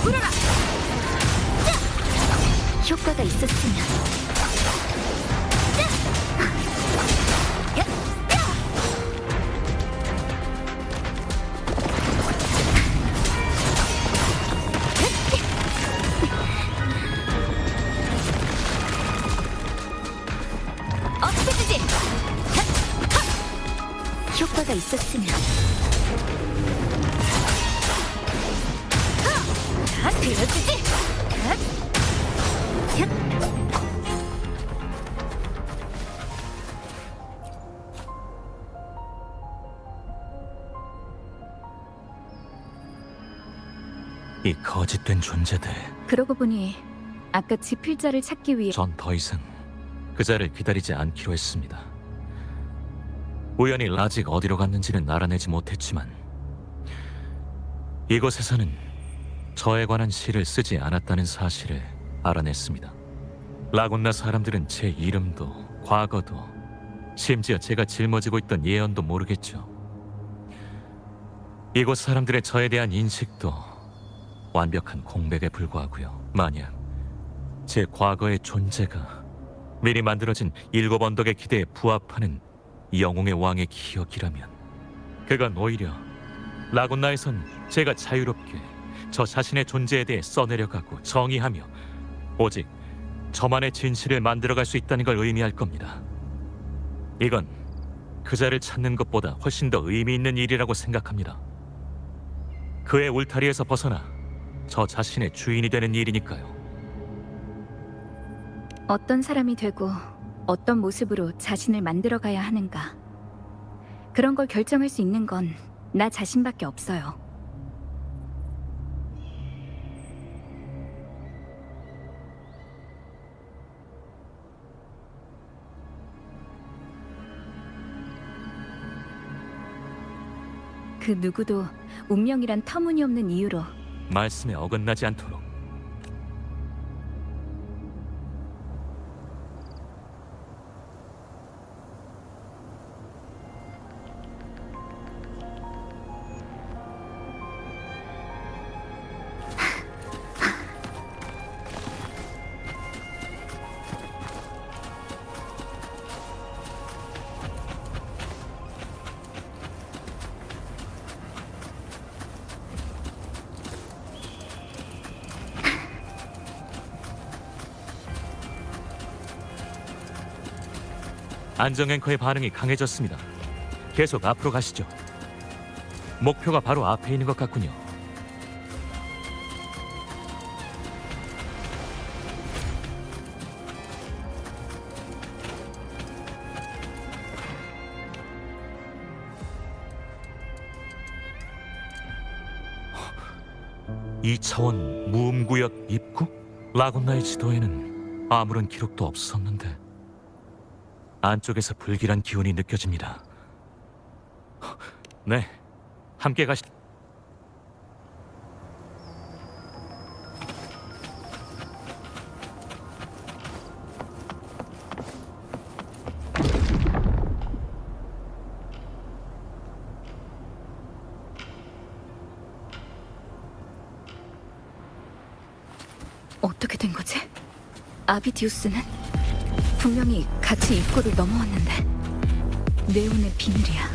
불어라! 효과가 있었으면. 없애주지! 효과가 있었으면. 들어주지! 이 거짓된 존재들, 그러고 보니 아까 지필자를 찾기 위해 전 더 이상 그 자를 기다리지 않기로 했습니다. 우연히 라직 어디로 갔는지는 알아내지 못했지만 이곳에서는 저에 관한 시를 쓰지 않았다는 사실을 알아냈습니다. 라군나 사람들은 제 이름도 과거도 심지어 제가 짊어지고 있던 예언도 모르겠죠. 이곳 사람들의 저에 대한 인식도 완벽한 공백에 불과하고요. 만약 제 과거의 존재가 미리 만들어진 7 언덕의 기대에 부합하는 영웅의 왕의 기억이라면 그건 오히려 라군나에선 제가 자유롭게 저 자신의 존재에 대해 써내려가고 정의하며 오직 저만의 진실을 만들어갈 수 있다는 걸 의미할 겁니다. 이건 그 자를 찾는 것보다 훨씬 더 의미 있는 일이라고 생각합니다. 그의 울타리에서 벗어나 저 자신의 주인이 되는 일이니까요. 어떤 사람이 되고 어떤 모습으로 자신을 만들어가야 하는가, 그런 걸 결정할 수 있는 건 나 자신밖에 없어요. 그 누구도 운명이란 터무니없는 이유로 말씀에 어긋나지 않도록. 안정 앵커의 반응이 강해졌습니다. 계속 앞으로 가시죠. 목표가 바로 앞에 있는 것 같군요. 이 차원 무음구역 입구? 라군나의 지도에는 아무런 기록도 없었는데 안쪽에서 불길한 기운이 느껴집니다. 네, 함께 가시... 어떻게 된 거지? 아비디우스는 분명히 같이 입구를 넘어왔는데 네온의 비밀이야.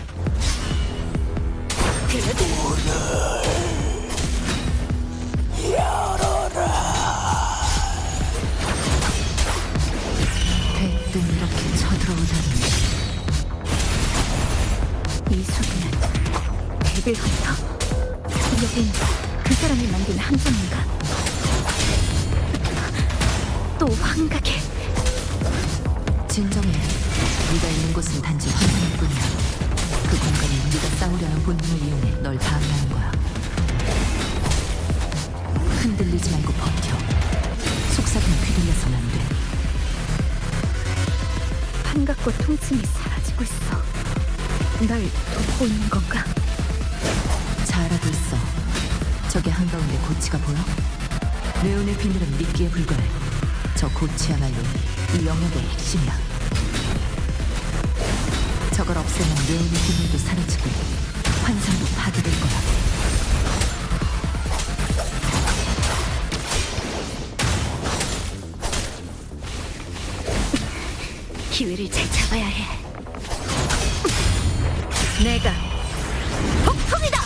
대뜸 이렇게 쳐들어오다니. 이 소리는 데빌 헌터. 여긴 그 사람이 만든 함정인가? 또 환각해. 진정해. 네가 있는 곳은 단지 환상일 뿐이야. 그 공간이 네가 싸우려는 본능을 이용해 널 방해하는 거야. 흔들리지 말고 버텨. 속삭임 휘둘려서는 안 돼. 환각과 통증이 사라지고 있어. 날 돕고 있는 건가? 잘하고 있어. 저기 한가운데 고치가 보여? 네온의 비밀은 미끼에 불과해. 저 고치야말로 이 영역의 핵심이야. 저걸 없애면 네온의 비밀도 사라지고 환상도 파괴될 거야. 기회를 잘 잡아야 해. 내가 폭풍이다.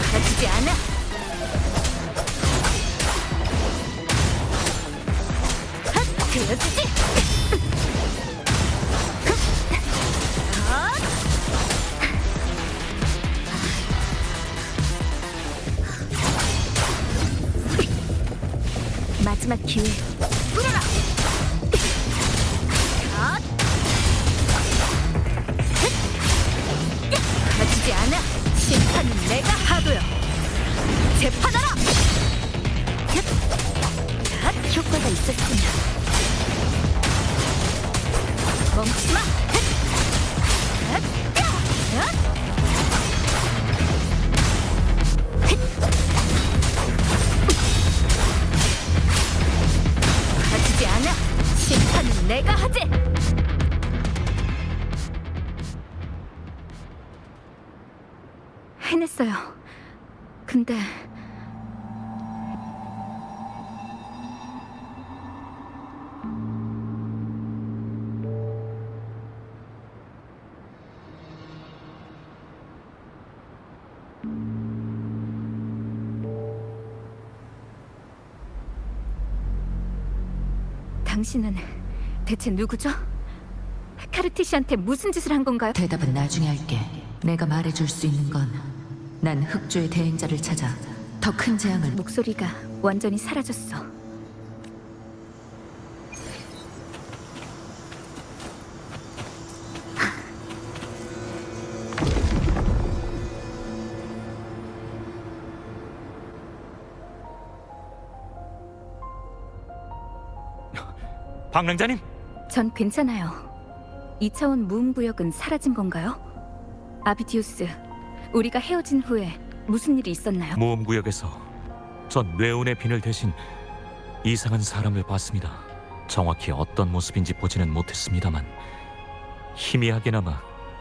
받아주지 않아. 그려주지. 마지막 기회. 불어라. 가지지 않아. 심판은 내가 하고요. 재판하라. 효과가 있었군요. 멈추지 마. 가지지 않아. 심판은 내가 하지. 해냈어요. 근데 당신은 대체 누구죠? 카르티시한테 무슨 짓을 한 건가요? 대답은 나중에 할게. 내가 말해줄 수 있는 건 난 흑조의 대행자를 찾아 더 큰 재앙을 목소리가 완전히 사라졌어. 방랑자님, 전 괜찮아요. 2차원 무음구역은 사라진 건가요? 아비디우스, 우리가 헤어진 후에 무슨 일이 있었나요? 모험구역에서 전 뇌운의 비늘 대신 이상한 사람을 봤습니다. 정확히 어떤 모습인지 보지는 못했습니다만 희미하게나마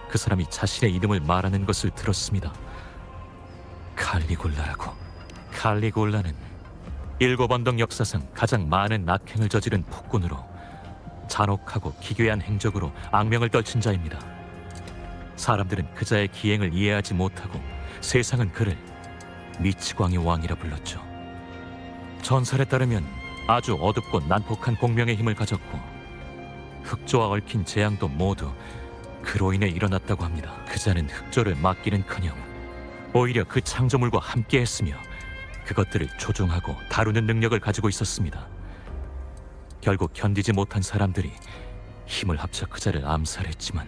그 사람이 자신의 이름을 말하는 것을 들었습니다. 칼리골라라고. 칼리골라는 7언덕 역사상 가장 많은 악행을 저지른 폭군으로 잔혹하고 기괴한 행적으로 악명을 떨친 자입니다. 사람들은 그자의 기행을 이해하지 못하고 세상은 그를 미치광이 왕이라 불렀죠. 전설에 따르면 아주 어둡고 난폭한 공명의 힘을 가졌고 흑조와 얽힌 재앙도 모두 그로 인해 일어났다고 합니다. 그자는 흑조를 막기는커녕 오히려 그 창조물과 함께했으며 그것들을 조종하고 다루는 능력을 가지고 있었습니다. 결국 견디지 못한 사람들이 힘을 합쳐 그자를 암살했지만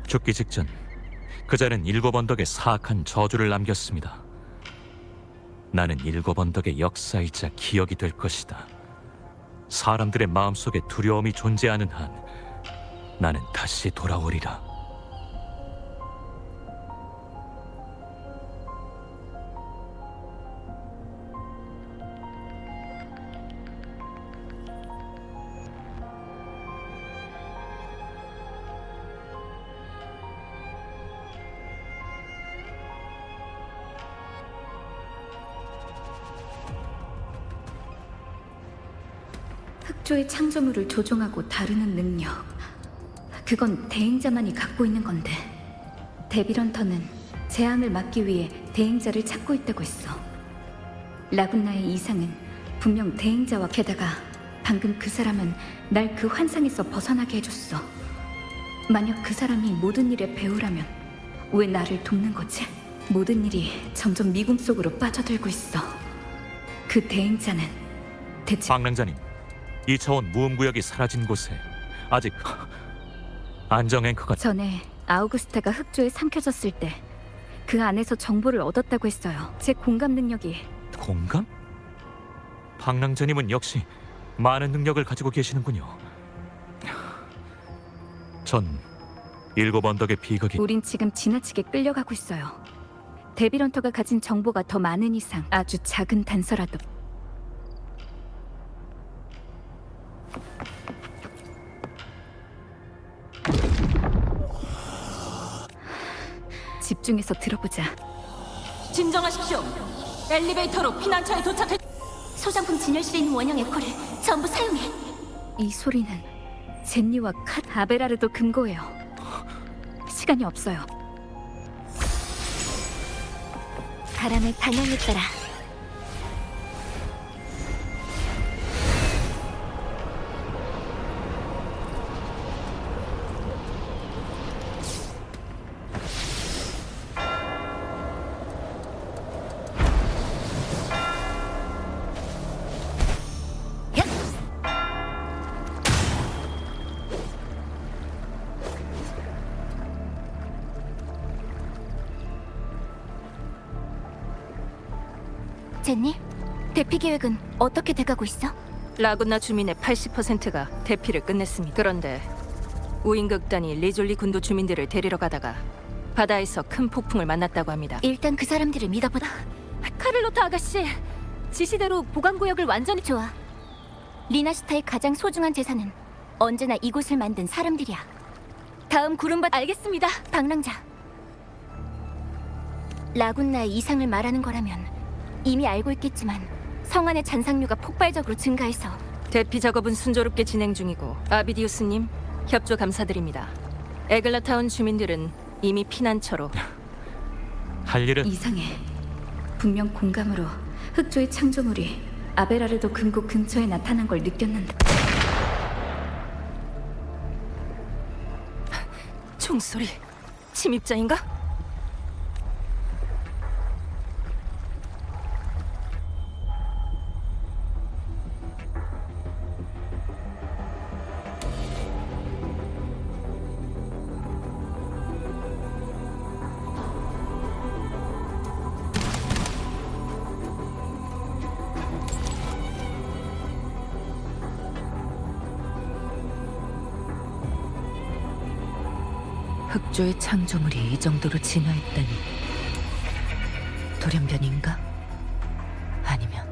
죽기 직전 그자는 7언덕에 사악한 저주를 남겼습니다. 나는 7언덕의 역사이자 기억이 될 것이다. 사람들의 마음속에 두려움이 존재하는 한 나는 다시 돌아오리라. 흑조의 창조물을 조종하고 다루는 능력. 그건 대행자만이 갖고 있는 건데 데빌런터는 재앙을 막기 위해 대행자를 찾고 있다고 했어. 라군나의 이상은 분명 대행자와 게다가 방금 그 사람은 날 그 환상에서 벗어나게 해줬어. 만약 그 사람이 모든 일의 배우라면 왜 나를 돕는 거지? 모든 일이 점점 미궁 속으로 빠져들고 있어. 그 대행자는 대체 방랑자님, 2차원 무음구역이 사라진 곳에 아직 안정 앵커가 전에 아우구스타가 흑조에 삼켜졌을 때 그 안에서 정보를 얻었다고 했어요. 제 공감 능력이 공감? 방랑자님은 역시 많은 능력을 가지고 계시는군요. 전 일곱 언덕의 비극이 우린 지금 지나치게 끌려가고 있어요. 데빌런터가 가진 정보가 더 많은 이상 아주 작은 단서라도 집중해서 들어보자. 진정하십시오. 엘리베이터로 피난처에 도착해. 소장품 진열실에 있는 원형 에코를 전부 사용해. 이 소리는 젠니와 칸 아베라르도 금고예요. 시간이 없어요. 바람의 방향에 따라 젠니, 대피 계획은 어떻게 돼가고 있어? 라군나 주민의 80%가 대피를 끝냈습니다. 그런데 우인극단이 리졸리 군도 주민들을 데리러 가다가 바다에서 큰 폭풍을 만났다고 합니다. 일단 그 사람들을 믿어보자. 카를로타 아가씨, 지시대로 보관구역을 완전히 좋아. 리나슈타의 가장 소중한 재산은 언제나 이곳을 만든 사람들이야. 다음 구름밭 알겠습니다. 방랑자. 라군나의 이상을 말하는 거라면 이미 알고 있겠지만 성 안의 잔상류가 폭발적으로 증가해서 대피 작업은 순조롭게 진행 중이고 아비디우스님 협조 감사드립니다. 에글라타운 주민들은 이미 피난처로. 할 일은 이상해. 분명 공감으로 흑조의 창조물이 아베라르도 금고 근처에 나타난 걸 느꼈는데 총소리. 침입자인가? 흑조의 창조물이 이 정도로 진화했다니 돌연변인가? 아니면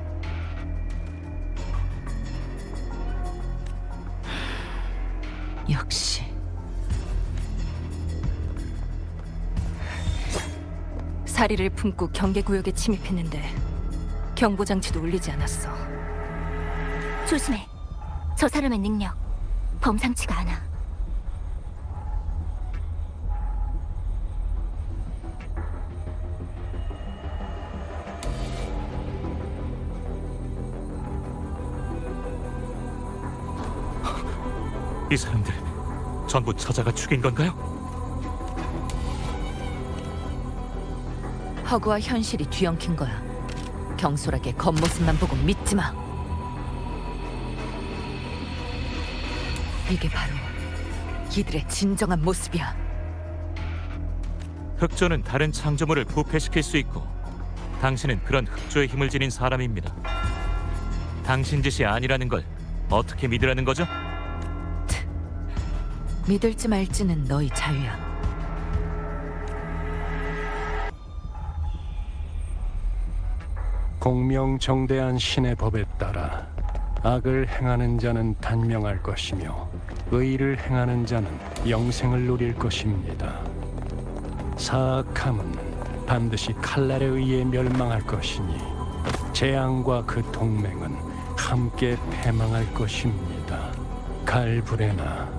역시 사리를 품고 경계구역에 침입했는데 경보장치도 울리지 않았어. 조심해. 저 사람의 능력 범상치가 않아. 이 사람들 전부 저자가 죽인 건가요? 허구와 현실이 뒤엉킨 거야. 경솔하게 겉모습만 보고 믿지 마. 이게 바로 이들의 진정한 모습이야. 흑조는 다른 창조물을 부패시킬 수 있고 당신은 그런 흑조의 힘을 지닌 사람입니다. 당신 짓이 아니라는 걸 어떻게 믿으라는 거죠? 믿을지 말지는 너희 자유야. 공명정대한 신의 법에 따라 악을 행하는 자는 단명할 것이며 의를 행하는 자는 영생을 누릴 것입니다. 사악함은 반드시 칼날에 의해 멸망할 것이니 재앙과 그 동맹은 함께 패망할 것입니다. 갈브레나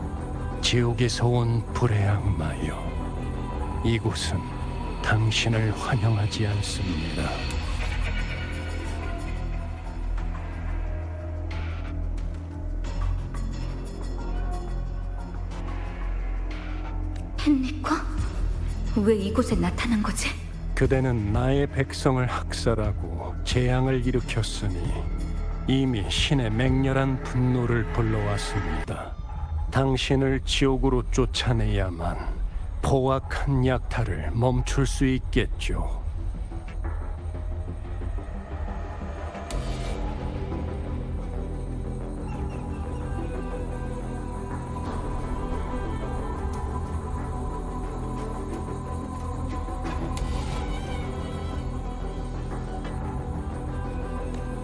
지옥에서 온 불의 악마여, 이곳은 당신을 환영하지 않습니다. 헨리코? 왜 이곳에 나타난 거지? 그대는 나의 백성을 학살하고 재앙을 일으켰으니 이미 신의 맹렬한 분노를 불러왔습니다. 당신을 지옥으로 쫓아내야만 포악한 약탈을 멈출 수 있겠죠.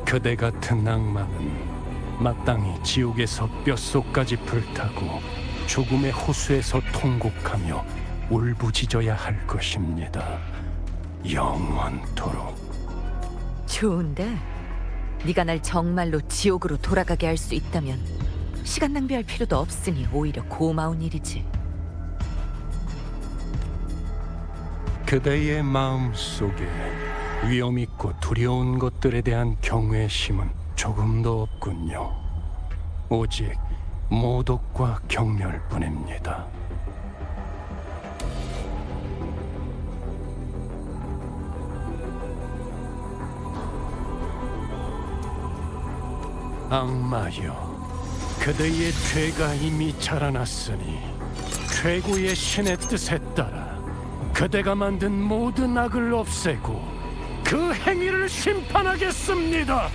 그대 같은 악마는 마땅히 지옥에서 뼛속까지 불타고 죽음의 호수에서 통곡하며 울부짖어야 할 것입니다. 영원토록. 좋은데 네가 날 정말로 지옥으로 돌아가게 할 수 있다면 시간 낭비할 필요도 없으니 오히려 고마운 일이지. 그대의 마음 속에 위험 있고 두려운 것들에 대한 경외심은 조금도 없군요. 오직 모독과 경멸뿐입니다. 악마여, 그대의 죄가 이미 자라났으니 최고의 신의 뜻에 따라 그대가 만든 모든 악을 없애고 그 행위를 심판하겠습니다.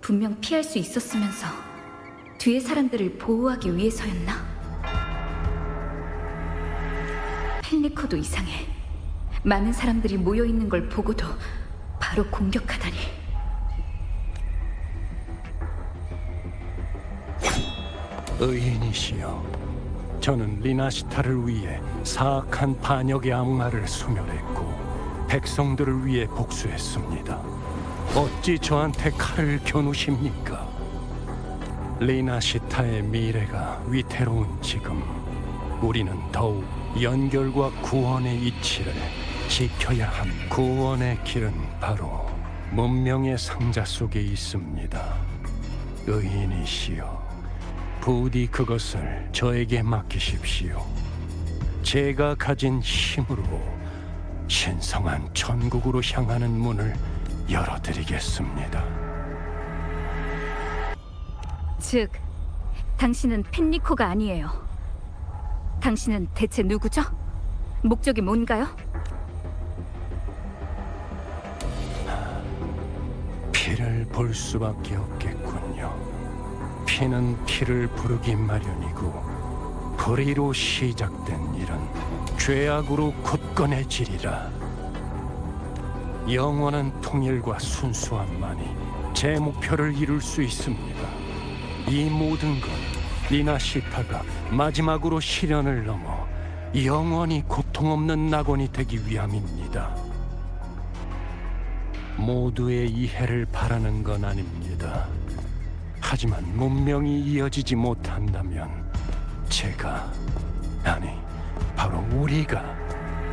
분명 피할 수 있었으면서 뒤에 사람들을 보호하기 위해서였나? 펠리코도 이상해. 많은 사람들이 모여있는 걸 보고도 바로 공격하다니. 의인이시여, 저는 리나시타를 위해 사악한 반역의 악마를 소멸했고 백성들을 위해 복수했습니다. 어찌 저한테 칼을 겨누십니까? 리나시타의 미래가 위태로운 지금 우리는 더욱 연결과 구원의 이치를 지켜야 합니다. 구원의 길은 바로 문명의 상자 속에 있습니다. 의인이시여, 부디 그것을 저에게 맡기십시오. 제가 가진 힘으로 신성한 천국으로 향하는 문을 열어드리겠습니다. 즉, 당신은 펜리코가 아니에요. 당신은 대체 누구죠? 목적이 뭔가요? 피를 볼 수밖에 없겠군요. 피는 피를 부르기 마련이고 불의로 시작된 일은 죄악으로 굳건해지리라. 영원한 통일과 순수함만이 제 목표를 이룰 수 있습니다. 이 모든 건 리나시타가 마지막으로 시련을 넘어 영원히 고통 없는 낙원이 되기 위함입니다. 모두의 이해를 바라는 건 아닙니다. 하지만 문명이 이어지지 못한다면 제가, 아니 바로 우리가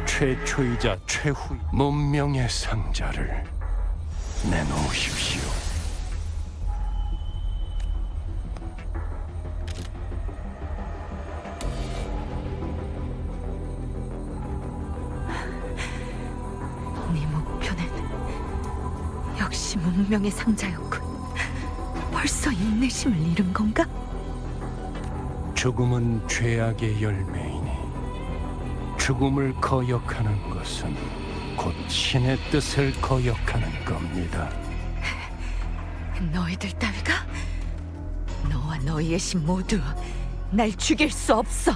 최초이자 최후 문명의 상자를 내놓으십시오. 네 목표는 역시 문명의 상자였군. 벌써 인내심을 잃은 건가? 죽음은 죄악의 열매이니 죽음을 거역하는 것은 곧 신의 뜻을 거역하는 겁니다. 너희들 따위가? 너와 너희의 신 모두 날 죽일 수 없어.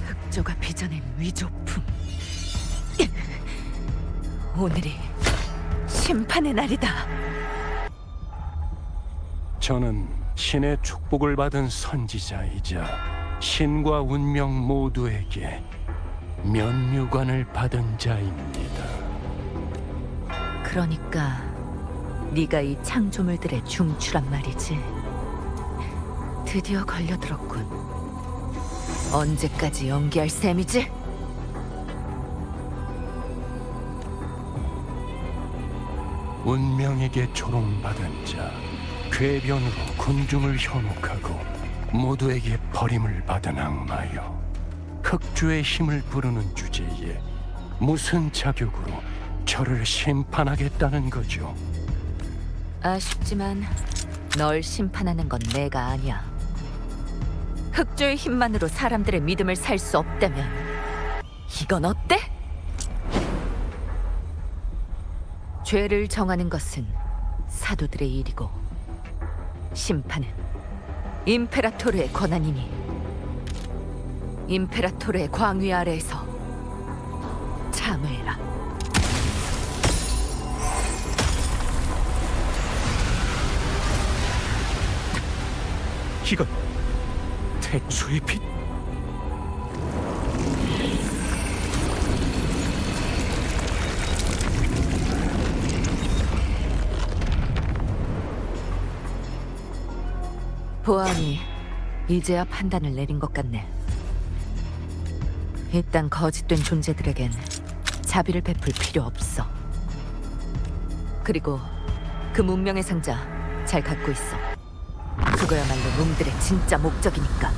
흑조가 빚어낸 위조품. 오늘이 심판의 날이다. 저는 신의 축복을 받은 선지자이자 신과 운명 모두에게 면류관을 받은 자입니다. 그러니까 네가 이 창조물들의 중추란 말이지. 드디어 걸려들었군. 언제까지 연기할 셈이지? 운명에게 조롱받은 자, 궤변으로 군중을 현혹하고 모두에게 버림을 받은 악마여, 흑주의 힘을 부르는 주제에 무슨 자격으로 저를 심판하겠다는 거죠? 아쉽지만 널 심판하는 건 내가 아니야. 흑조의 힘만으로 사람들의 믿음을 살 수 없다면 이건 어때? 죄를 정하는 것은 사도들의 일이고 심판은 임페라토르의 권한이니 임페라토르의 광위 아래에서 참회해라. 이건 태초의 빛. 보아하니 이제야 판단을 내린 것 같네. 이딴 거짓된 존재들에겐 자비를 베풀 필요 없어. 그리고 그 문명의 상자 잘 갖고 있어. 그거야말로 놈들의 진짜 목적이니까.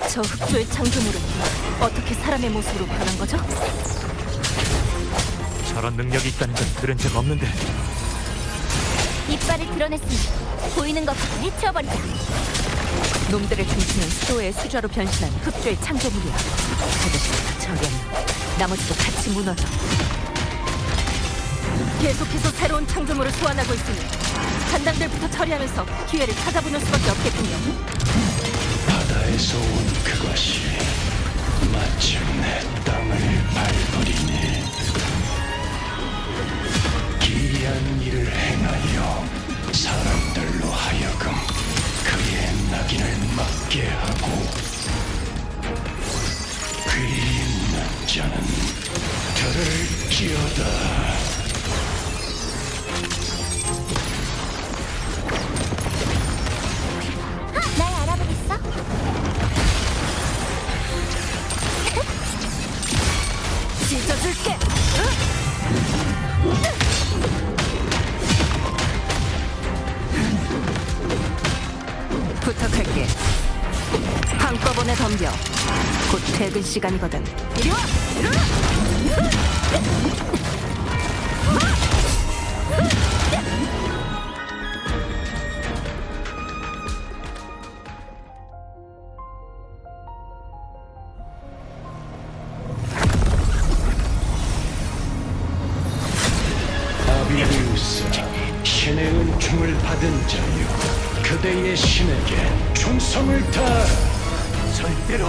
저 흑조의 창조물은 어떻게 사람의 모습으로 변한 거죠? 저런 능력이 있다는 건 들은 적 없는데. 이빨을 드러냈으니 보이는 것부터 해치워버리자. 놈들의 중심은 수도의 수좌로 변신한 흑조의 창조물이야. 아저씨부터 처리하면 나머지도 같이 무너져. 계속해서 새로운 창조물을 소환하고 있으니 잔당들부터 처리하면서 기회를 찾아보는 수밖에 없겠군요. 바다에서 온 그것이 마침내 땅을 밟으리니 기이한 일을 행하여 사람들로 하여금 그의 낙인을 맞게 하고 귀 있는 자는 들을지어다. 날 알아보겠어? 찢어줄게! 부탁할게. 한꺼번에 덤벼. 곧 퇴근 시간이거든. 이리 와! 아비리우스, 신의 은총을 받은 자여, 그대의 신에게 충성을 다하라. 절대로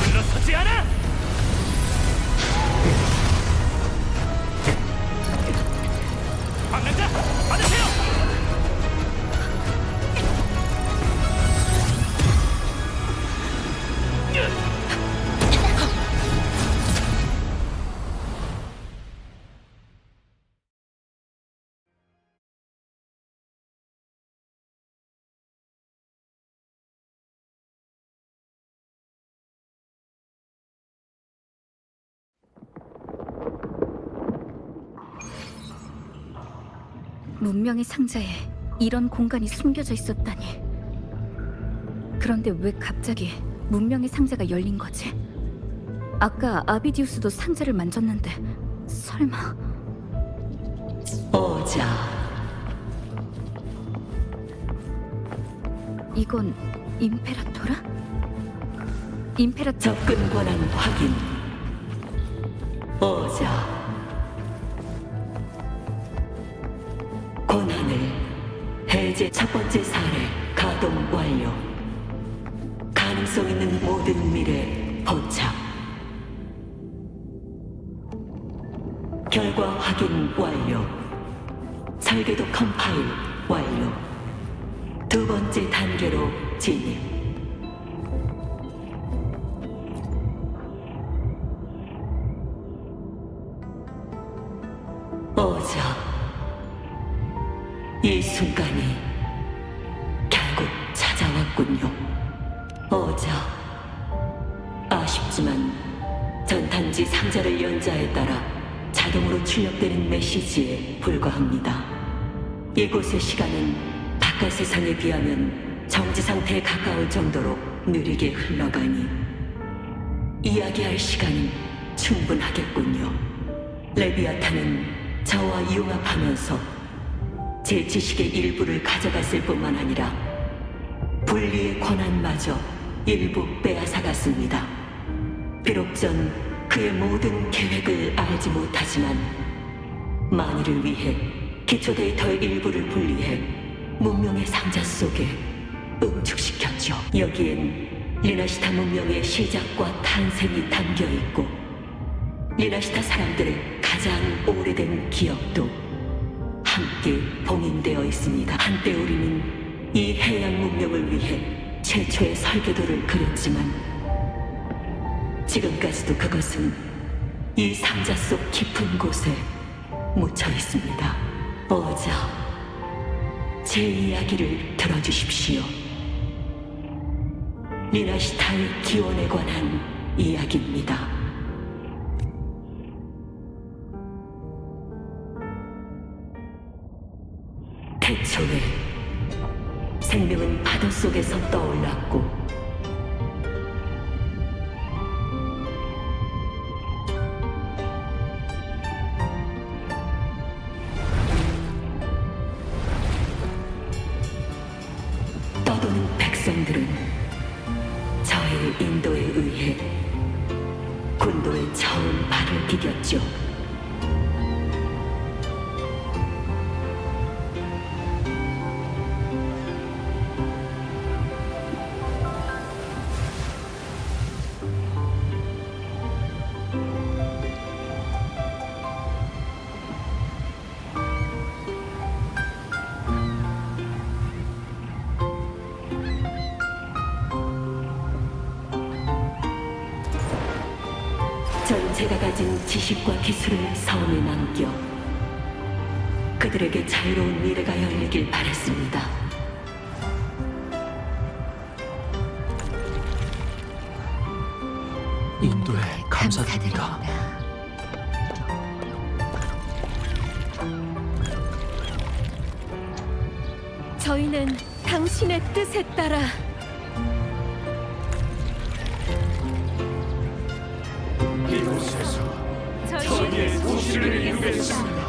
물러서지 않아. 방랑자 받으세요. 문명의 상자에 이런 공간이 숨겨져 있었다니. 그런데 왜 갑자기 문명의 상자가 열린 거지? 아까 아비디우스도 상자를 만졌는데 설마... 오자. 이건 임페라토라? 임페라토... 접근 권한 확인. 오자. 권한을 해제 첫 번째 사례 가동 완료. 가능성 있는 모든 미래 포착. 결과 확인 완료. 설계도 컴파일 완료. 두 번째 단계로 진입. 오자. 이 순간이 결국 찾아왔군요. 오자. 아쉽지만 전탄지 상자를 연 자에 따라 자동으로 출력되는 메시지에 불과합니다. 이곳의 시간은 바깥 세상에 비하면 정지 상태에 가까울 정도로 느리게 흘러가니 이야기할 시간은 충분하겠군요. 레비아탄은 저와 융합하면서 제 지식의 일부를 가져갔을 뿐만 아니라 분리의 권한마저 일부 빼앗아갔습니다. 비록 전 그의 모든 계획을 알지 못하지만 만일을 위해 기초 데이터의 일부를 분리해 문명의 상자 속에 응축시켰죠. 여기엔 리나시타 문명의 시작과 탄생이 담겨 있고 리나시타 사람들의 가장 오래된 기억도 함께 봉인되어 있습니다. 한때 우리는 이 해양 문명을 위해 최초의 설계도를 그렸지만 지금까지도 그것은 이 상자 속 깊은 곳에 묻혀 있습니다. 어자, 제 이야기를 들어주십시오. 리나시타의 기원에 관한 이야기입니다. 태초에 생명은 파도 속에서 떠올랐고 떠도는 백성들은 저의 인도에 의해 군도에 처음 발을 디뎠죠. 전 제가 가진 지식과 기술을 사원에 남겨 그들에게 자유로운 미래가 열리길 바랬습니다. 인도에 감사드립니다. 저희는 당신의 뜻에 따라 저희의 도시를 이루겠습니다.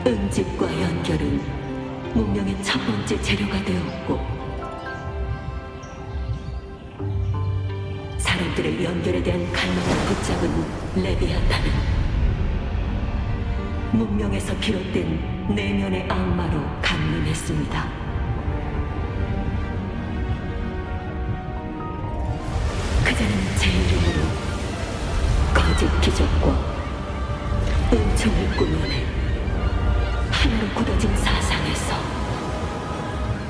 음집과 연결은 문명의 첫 번째 재료가 되었고 사람들의 연결에 대한 갈망을 붙잡은 레비아탄은 문명에서 비롯된 내면의 악마로 강림했습니다. 그자는 제 이름으로 거짓 기적과 은총을 꾸며내 하나로 굳어진 사상에서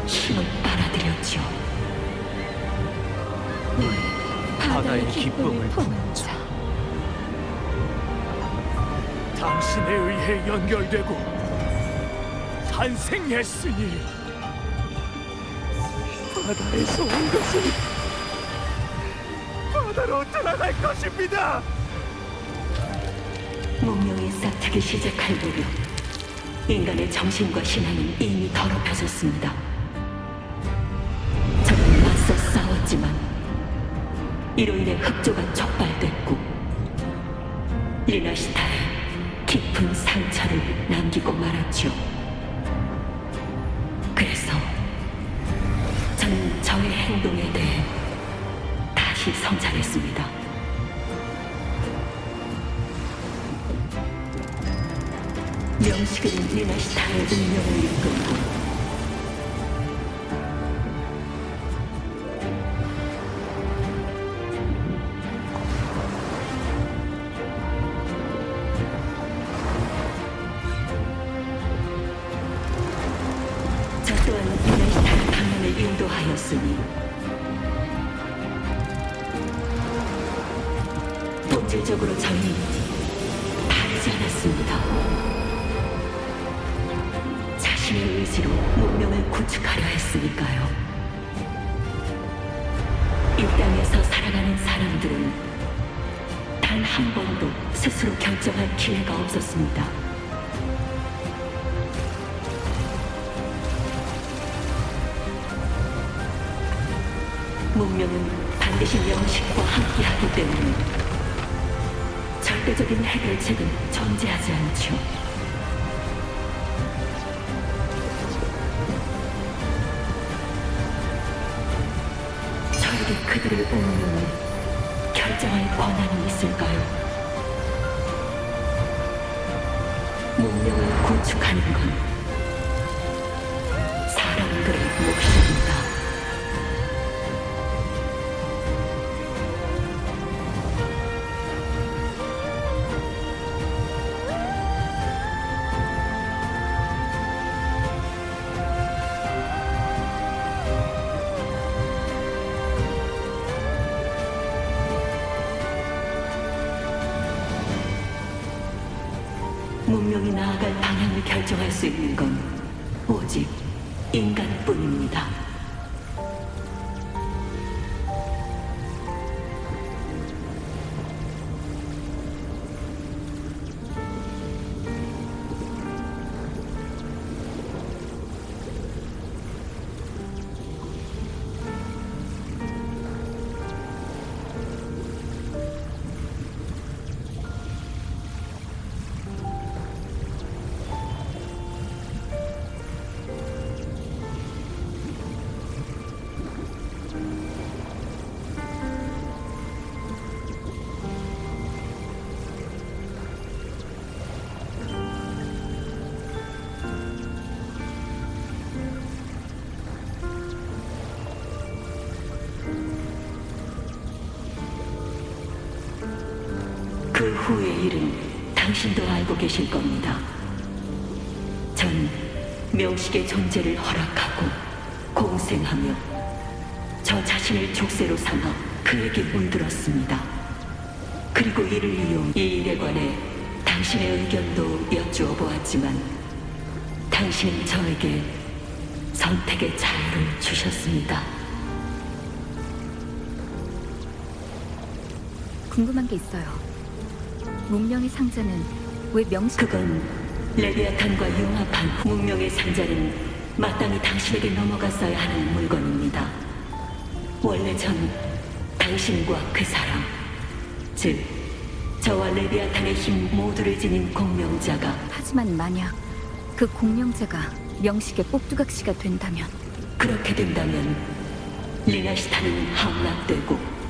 힘을 빨아들였죠. 바다의 기쁨을 품은 자, 당신에 의해 연결되고 탄생했으니 바다에서 온 것은 바다로 돌아갈 것입니다. 문명이 싹트기 시작할 무렵 인간의 정신과 신앙은 이미 더럽혀졌습니다. 저는 맞서 싸웠지만 이로 인해 흑조가 촉발됐고 리나시타에 깊은 상처를 남기고 말았죠. 그래서 저는 저의 행동에 대해 다시 성찰했습니다. 명식은 리나시타의 운명을 이끌고 저 또한 리나시타의 방면을 인도하였으니 본질적으로 저는 다르지 않았습니다. 자신의 의지로 문명을 구축하려 했으니까요. 이 땅에서 살아가는 사람들은 단 한 번도 스스로 결정할 기회가 없었습니다. 문명은 반드시 명식과 함께하기 때문에 절대적인 해결책은 존재하지 않죠. 저에게 그들의 운명을 결정할 권한이 있을까요? 문명을 구축하는 건 사람들의 몫입니다. 문명이 나아갈 방향을 결정할 수 있는 건 오직 인간뿐입니다. 그 후의 일은 당신도 알고 계실 겁니다. 전 명식의 존재를 허락하고 공생하며 저 자신을 족쇄로 삼아 그에게 물들었습니다. 그리고 이를 이용 이 일에 관해 당신의 의견도 여쭈어 보았지만 당신은 저에게 선택의 자유를 주셨습니다. 궁금한 게 있어요. 문명의 상자는 왜 명식... 그건 레비아탄과 융합한 문명의 상자는 마땅히 당신에게 넘어갔어야 하는 물건입니다. 원래 전 당신과 그 사람, 즉 저와 레비아탄의 힘 모두를 지닌 공명자가 하지만 만약 그 공명자가 명식의 꼭두각시가 된다면 그렇게 된다면 리나시타는 함락되고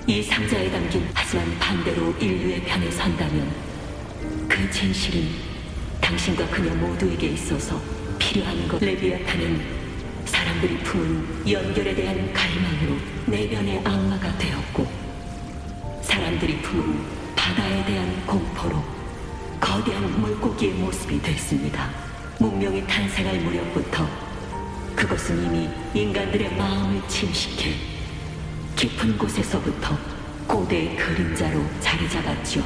이 상자에 담긴 하지만 반대로 인류의 편에 선다면 그 진실은 당신과 그녀 모두에게 있어서 필요한 것. 레비아탄은 사람들이 품은 연결에 대한 갈망으로 내면의 악마가 되었고 사람들이 품은 바다에 대한 공포로 거대한 물고기의 모습이 됐습니다. 문명이 탄생할 무렵부터 그것은 이미 인간들의 마음을 침식해 깊은 곳에서부터 고대의 그림자로 자리 잡았죠.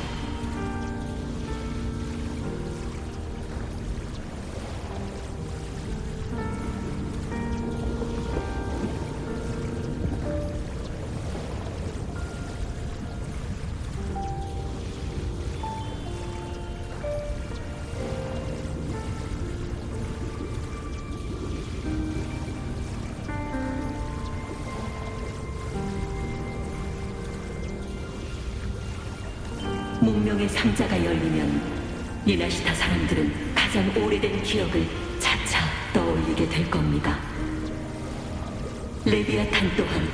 문명의 상자가 열리면 리나시타 사람들은 가장 오래된 기억을 차차 떠올리게 될 겁니다. 레비아탄 또한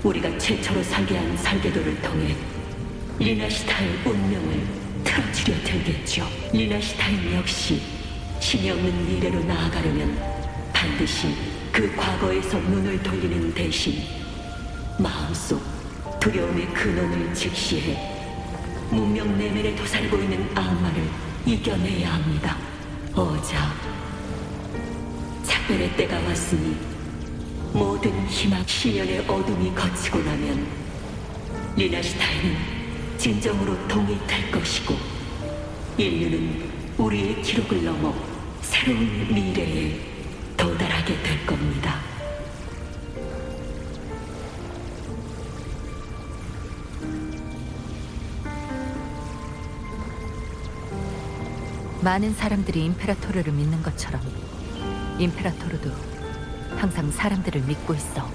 우리가 최초로 설계한 설계도를 통해 리나시타의 운명을 틀어주려 들겠죠. 리나시타인 역시 신이 없는 미래로 나아가려면 반드시 그 과거에서 눈을 돌리는 대신 마음속 두려움의 근원을 직시해 문명 내면에 도사리고 있는 악마를 이겨내야 합니다. 어자, 작별의 때가 왔으니 모든 희망 시련의 어둠이 거치고 나면 리나시타인은 진정으로 통일될 것이고 인류는 우리의 기록을 넘어 새로운 미래에 도달하게 될 겁니다. 많은 사람들이 임페라토르를 믿는 것처럼 임페라토르도 항상 사람들을 믿고 있어.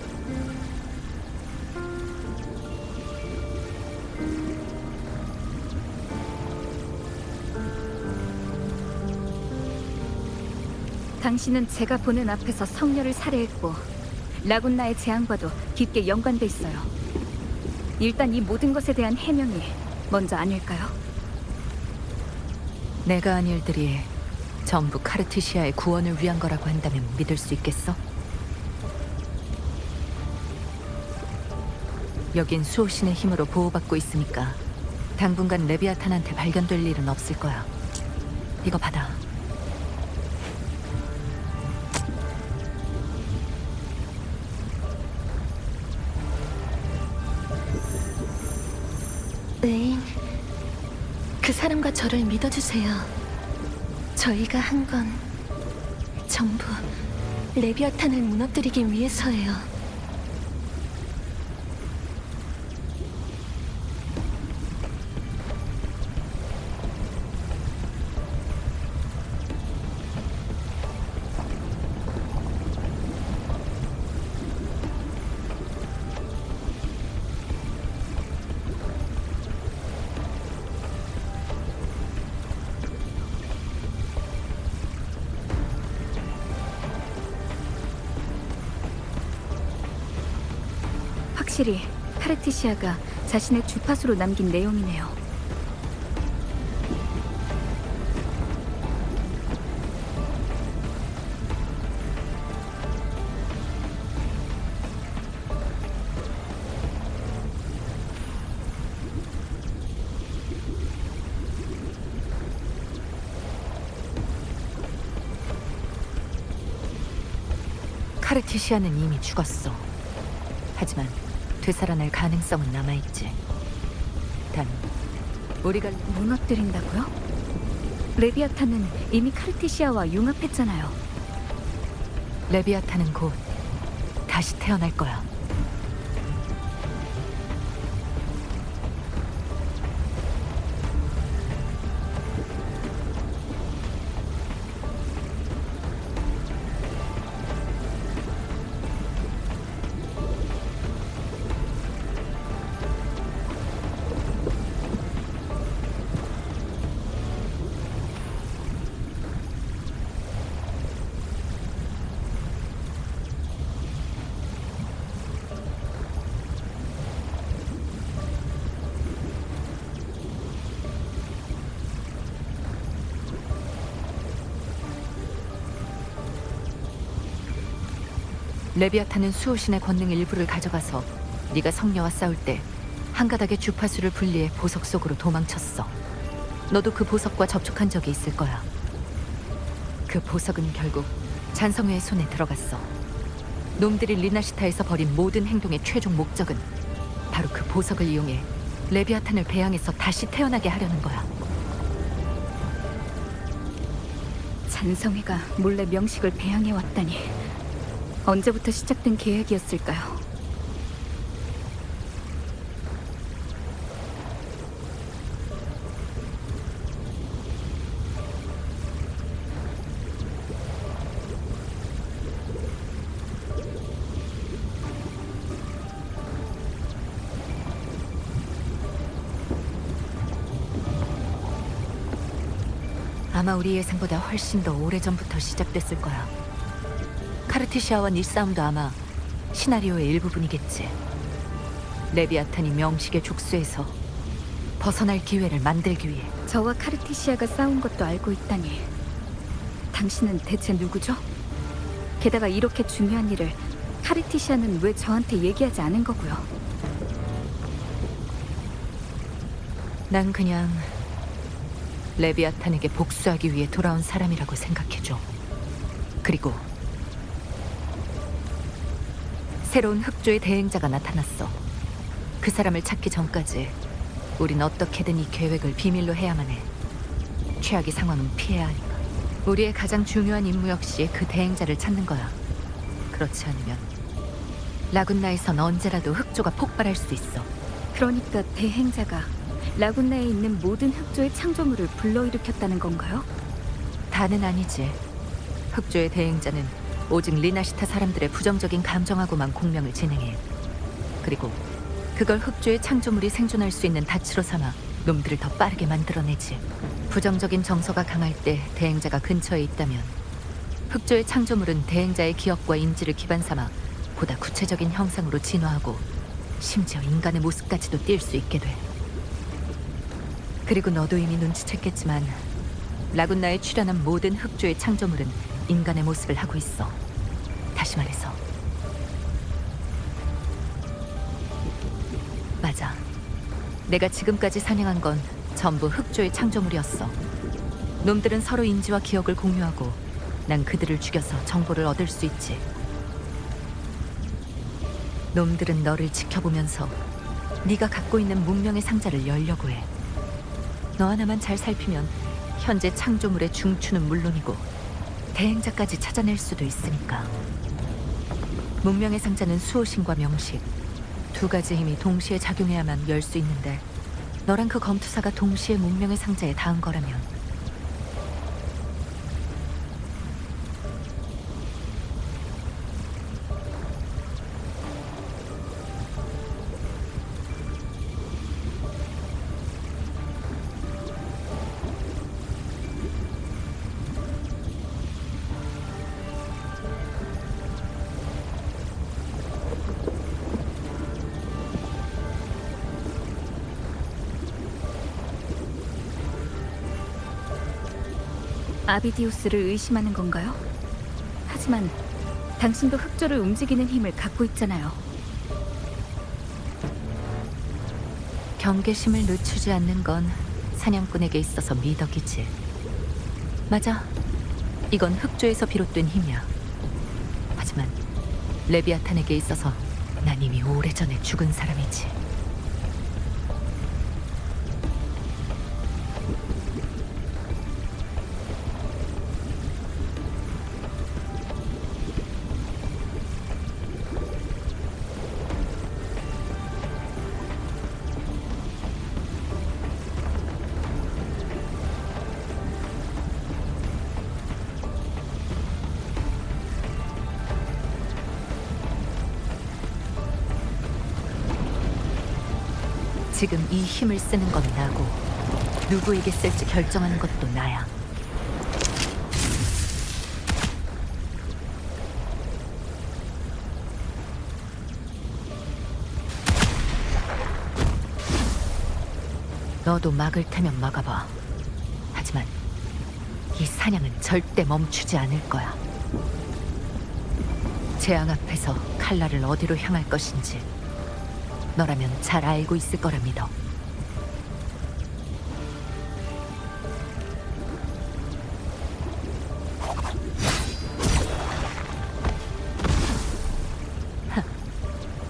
당신은 제가 보는 앞에서 성녀를 살해했고 라군나의 재앙과도 깊게 연관돼 있어요. 일단 이 모든 것에 대한 해명이 먼저 아닐까요? 내가 한 일들이 전부 카르티시아의 구원을 위한 거라고 한다면 믿을 수 있겠어? 여긴 수호신의 힘으로 보호받고 있으니까 당분간 레비아탄한테 발견될 일은 없을 거야. 이거 받아. 의인, 그 사람과 저를 믿어주세요. 저희가 한 건 전부 레비아탄을 무너뜨리기 위해서예요. 확실히 카르티시아가 자신의 주파수로 남긴 내용이네요. 카르티시아는 이미 죽었어. 하지만 되살아날 가능성은 남아있지. 단, 우리가 무너뜨린다고요? 레비아탄은 이미 카르티시아와 융합했잖아요. 레비아탄은 곧 다시 태어날 거야. 레비아탄은 수호신의 권능 일부를 가져가서 네가 성녀와 싸울 때 한가닥의 주파수를 분리해 보석 속으로 도망쳤어. 너도 그 보석과 접촉한 적이 있을 거야. 그 보석은 결국 잔성회의 손에 들어갔어. 놈들이 리나시타에서 벌인 모든 행동의 최종 목적은 바로 그 보석을 이용해 레비아탄을 배양해서 다시 태어나게 하려는 거야. 잔성회가 몰래 명식을 배양해 왔다니. 언제부터 시작된 계획이었을까요? 아마 우리 예상보다 훨씬 더 오래전부터 시작됐을 거야. 카르티시아와 네 싸움도 아마 시나리오의 일부분이겠지. 레비아탄이 명식의 족수에서 벗어날 기회를 만들기 위해. 저와 카르티시아가 싸운 것도 알고 있다니. 당신은 대체 누구죠? 게다가 이렇게 중요한 일을 카르티시아는 왜 저한테 얘기하지 않은 거고요? 난 그냥 레비아탄에게 복수하기 위해 돌아온 사람이라고 생각해줘. 그리고 새로운 흑조의 대행자가 나타났어. 그 사람을 찾기 전까지 우린 어떻게든 이 계획을 비밀로 해야만 해. 최악의 상황은 피해야 하니까. 우리의 가장 중요한 임무 역시 그 대행자를 찾는 거야. 그렇지 않으면 라군나에선 언제라도 흑조가 폭발할 수 있어. 그러니까 대행자가 라군나에 있는 모든 흑조의 창조물을 불러일으켰다는 건가요? 다는 아니지. 흑조의 대행자는 오직 리나시타 사람들의 부정적인 감정하고만 공명을 진행해. 그리고 그걸 흑조의 창조물이 생존할 수 있는 닻으로 삼아 놈들을 더 빠르게 만들어내지. 부정적인 정서가 강할 때 대행자가 근처에 있다면 흑조의 창조물은 대행자의 기억과 인지를 기반 삼아 보다 구체적인 형상으로 진화하고 심지어 인간의 모습까지도 띌 수 있게 돼. 그리고 너도 이미 눈치챘겠지만 라군나에 출현한 모든 흑조의 창조물은 인간의 모습을 하고 있어. 다시 말해서 맞아. 내가 지금까지 사냥한 건 전부 흑조의 창조물이었어. 놈들은 서로 인지와 기억을 공유하고 난 그들을 죽여서 정보를 얻을 수 있지. 놈들은 너를 지켜보면서 네가 갖고 있는 문명의 상자를 열려고 해. 너 하나만 잘 살피면 현재 창조물의 중추는 물론이고 대행자까지 찾아낼 수도 있으니까. 문명의 상자는 수호신과 명식, 두 가지 힘이 동시에 작용해야만 열 수 있는데 너랑 그 검투사가 동시에 문명의 상자에 닿은 거라면 아비디우스를 의심하는 건가요? 하지만 당신도 흑조를 움직이는 힘을 갖고 있잖아요. 경계심을 늦추지 않는 건 사냥꾼에게 있어서 미덕이지. 맞아. 이건 흑조에서 비롯된 힘이야. 하지만 레비아탄에게 있어서 난 이미 오래전에 죽은 사람이지. 지금 이 힘을 쓰는 건 나고 누구에게 쓸지 결정하는 것도 나야. 너도 막을 테면 막아봐. 하지만 이 사냥은 절대 멈추지 않을 거야. 재앙 앞에서 칼날을 어디로 향할 것인지 너라면 잘 알고 있을 거라 믿어.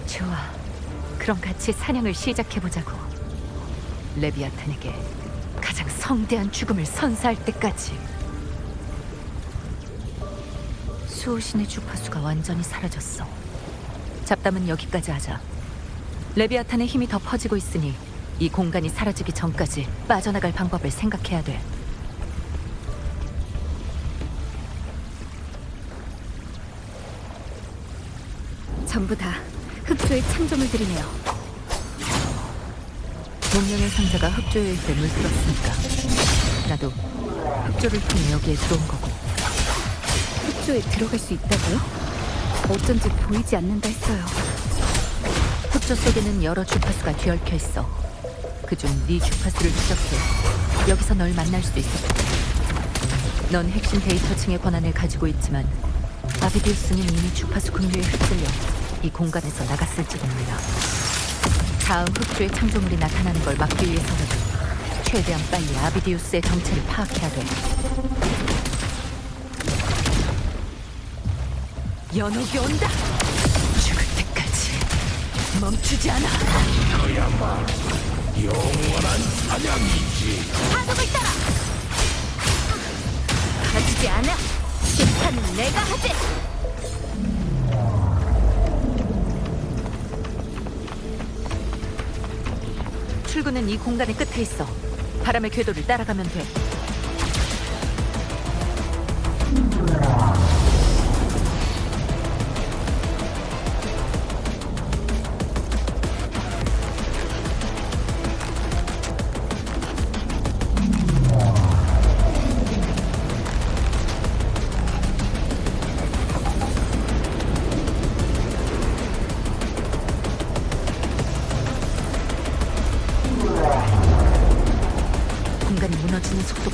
좋아. 그럼 같이 사냥을 시작해보자고. 레비아탄에게 가장 성대한 죽음을 선사할 때까지. 수호신의 주파수가 완전히 사라졌어. 잡담은 여기까지 하자. 레비아탄의 힘이 더 퍼지고 있으니 이 공간이 사라지기 전까지 빠져나갈 방법을 생각해야 돼. 전부 다 흑조의 창조물들이네요. 문명의 상자가 흑조일 때 물들었으니까 나도 흑조를 통해 여기에 들어온 거고. 흑조에 들어갈 수 있다고요? 어쩐지 보이지 않는다 했어요. 흑조 속에는 여러 주파수가 뒤얽혀 있어. 그중 네 주파수를 추적해 여기서 널 만날 수 있을 거야. 넌 핵심 데이터층의 권한을 가지고 있지만 아비디우스는 이미 주파수 급류에 휩쓸려 이 공간에서 나갔을지도 몰라. 다음 흑조의 창조물이 나타나는 걸 막기 위해서라도 최대한 빨리 아비디우스의 정체를 파악해야 돼. 연옥이 온다! 죽을 때까지 멈추지 않아! 너야말로 영원한 사냥이지. 파독을 따라! 가지지 않아! 심판은 내가 하지! 출구는 이 공간의 끝에 있어. 바람의 궤도를 따라가면 돼.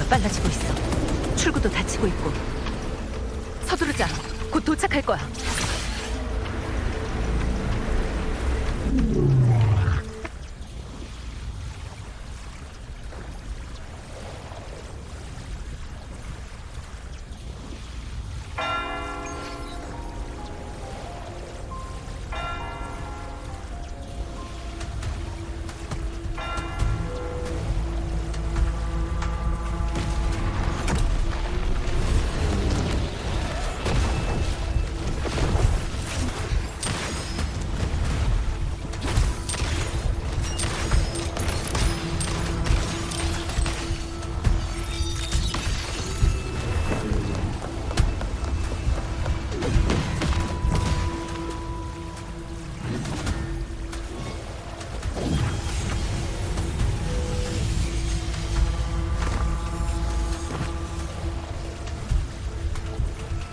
빨라지고 있어. 출구도 닫히고 있고. 서두르자. 곧 도착할 거야.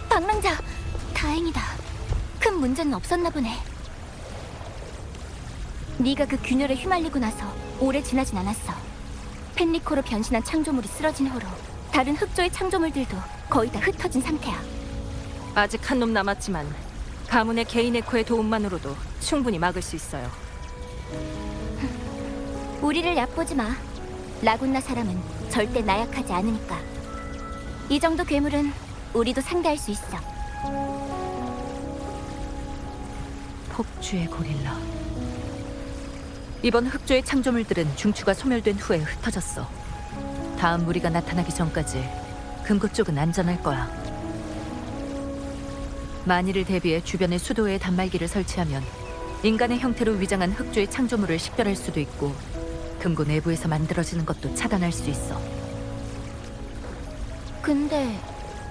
방랑자, 다행이다. 큰 문제는 없었나 보네. 네가 그 균열에 휘말리고 나서 오래 지나진 않았어. 펜리코로 변신한 창조물이 쓰러진 후로 다른 흑조의 창조물들도 거의 다 흩어진 상태야. 아직 한 놈 남았지만 가문의 개인 에코의 도움만으로도 충분히 막을 수 있어요. 우리를 얕보지 마. 라군나 사람은 절대 나약하지 않으니까. 이 정도 괴물은 우리도 상대할 수 있어. 폭주의 고릴라. 이번 흑조의 창조물들은 중추가 소멸된 후에 흩어졌어. 다음 무리가 나타나기 전까지 금고 쪽은 안전할 거야. 만일을 대비해 주변에 수도의 단말기를 설치하면 인간의 형태로 위장한 흑조의 창조물을 식별할 수도 있고 금고 내부에서 만들어지는 것도 차단할 수 있어. 근데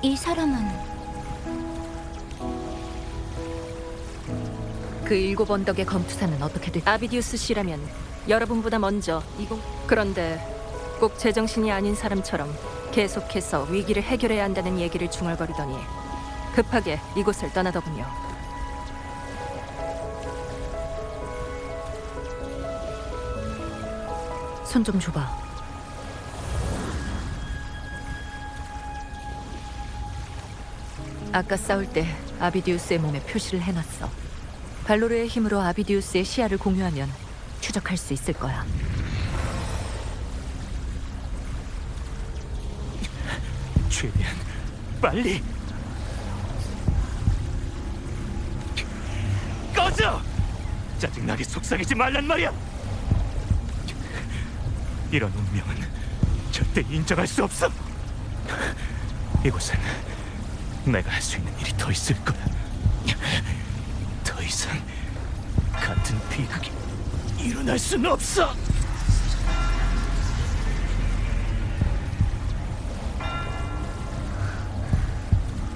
이 사람은 그 7 언덕의 검투사는 어떻게 됐지? 아비디우스 씨라면 여러분보다 먼저 그런데 꼭 제정신이 아닌 사람처럼 계속해서 위기를 해결해야 한다는 얘기를 중얼거리더니 급하게 이곳을 떠나더군요. 손 좀 줘봐. 아까 싸울 때 아비디우스의 몸에 표시를 해놨어. 발로르의 힘으로 아비디우스의 시야를 공유하면 추적할 수 있을 거야. 최대한 빨리 꺼져! 짜증나게 속삭이지 말란 말이야! 이런 운명은 절대 인정할 수 없어! 이곳은 내가 할 수 있는 일이 더 있을 거야. 더 이상 같은 비극이 일어날 수는 없어!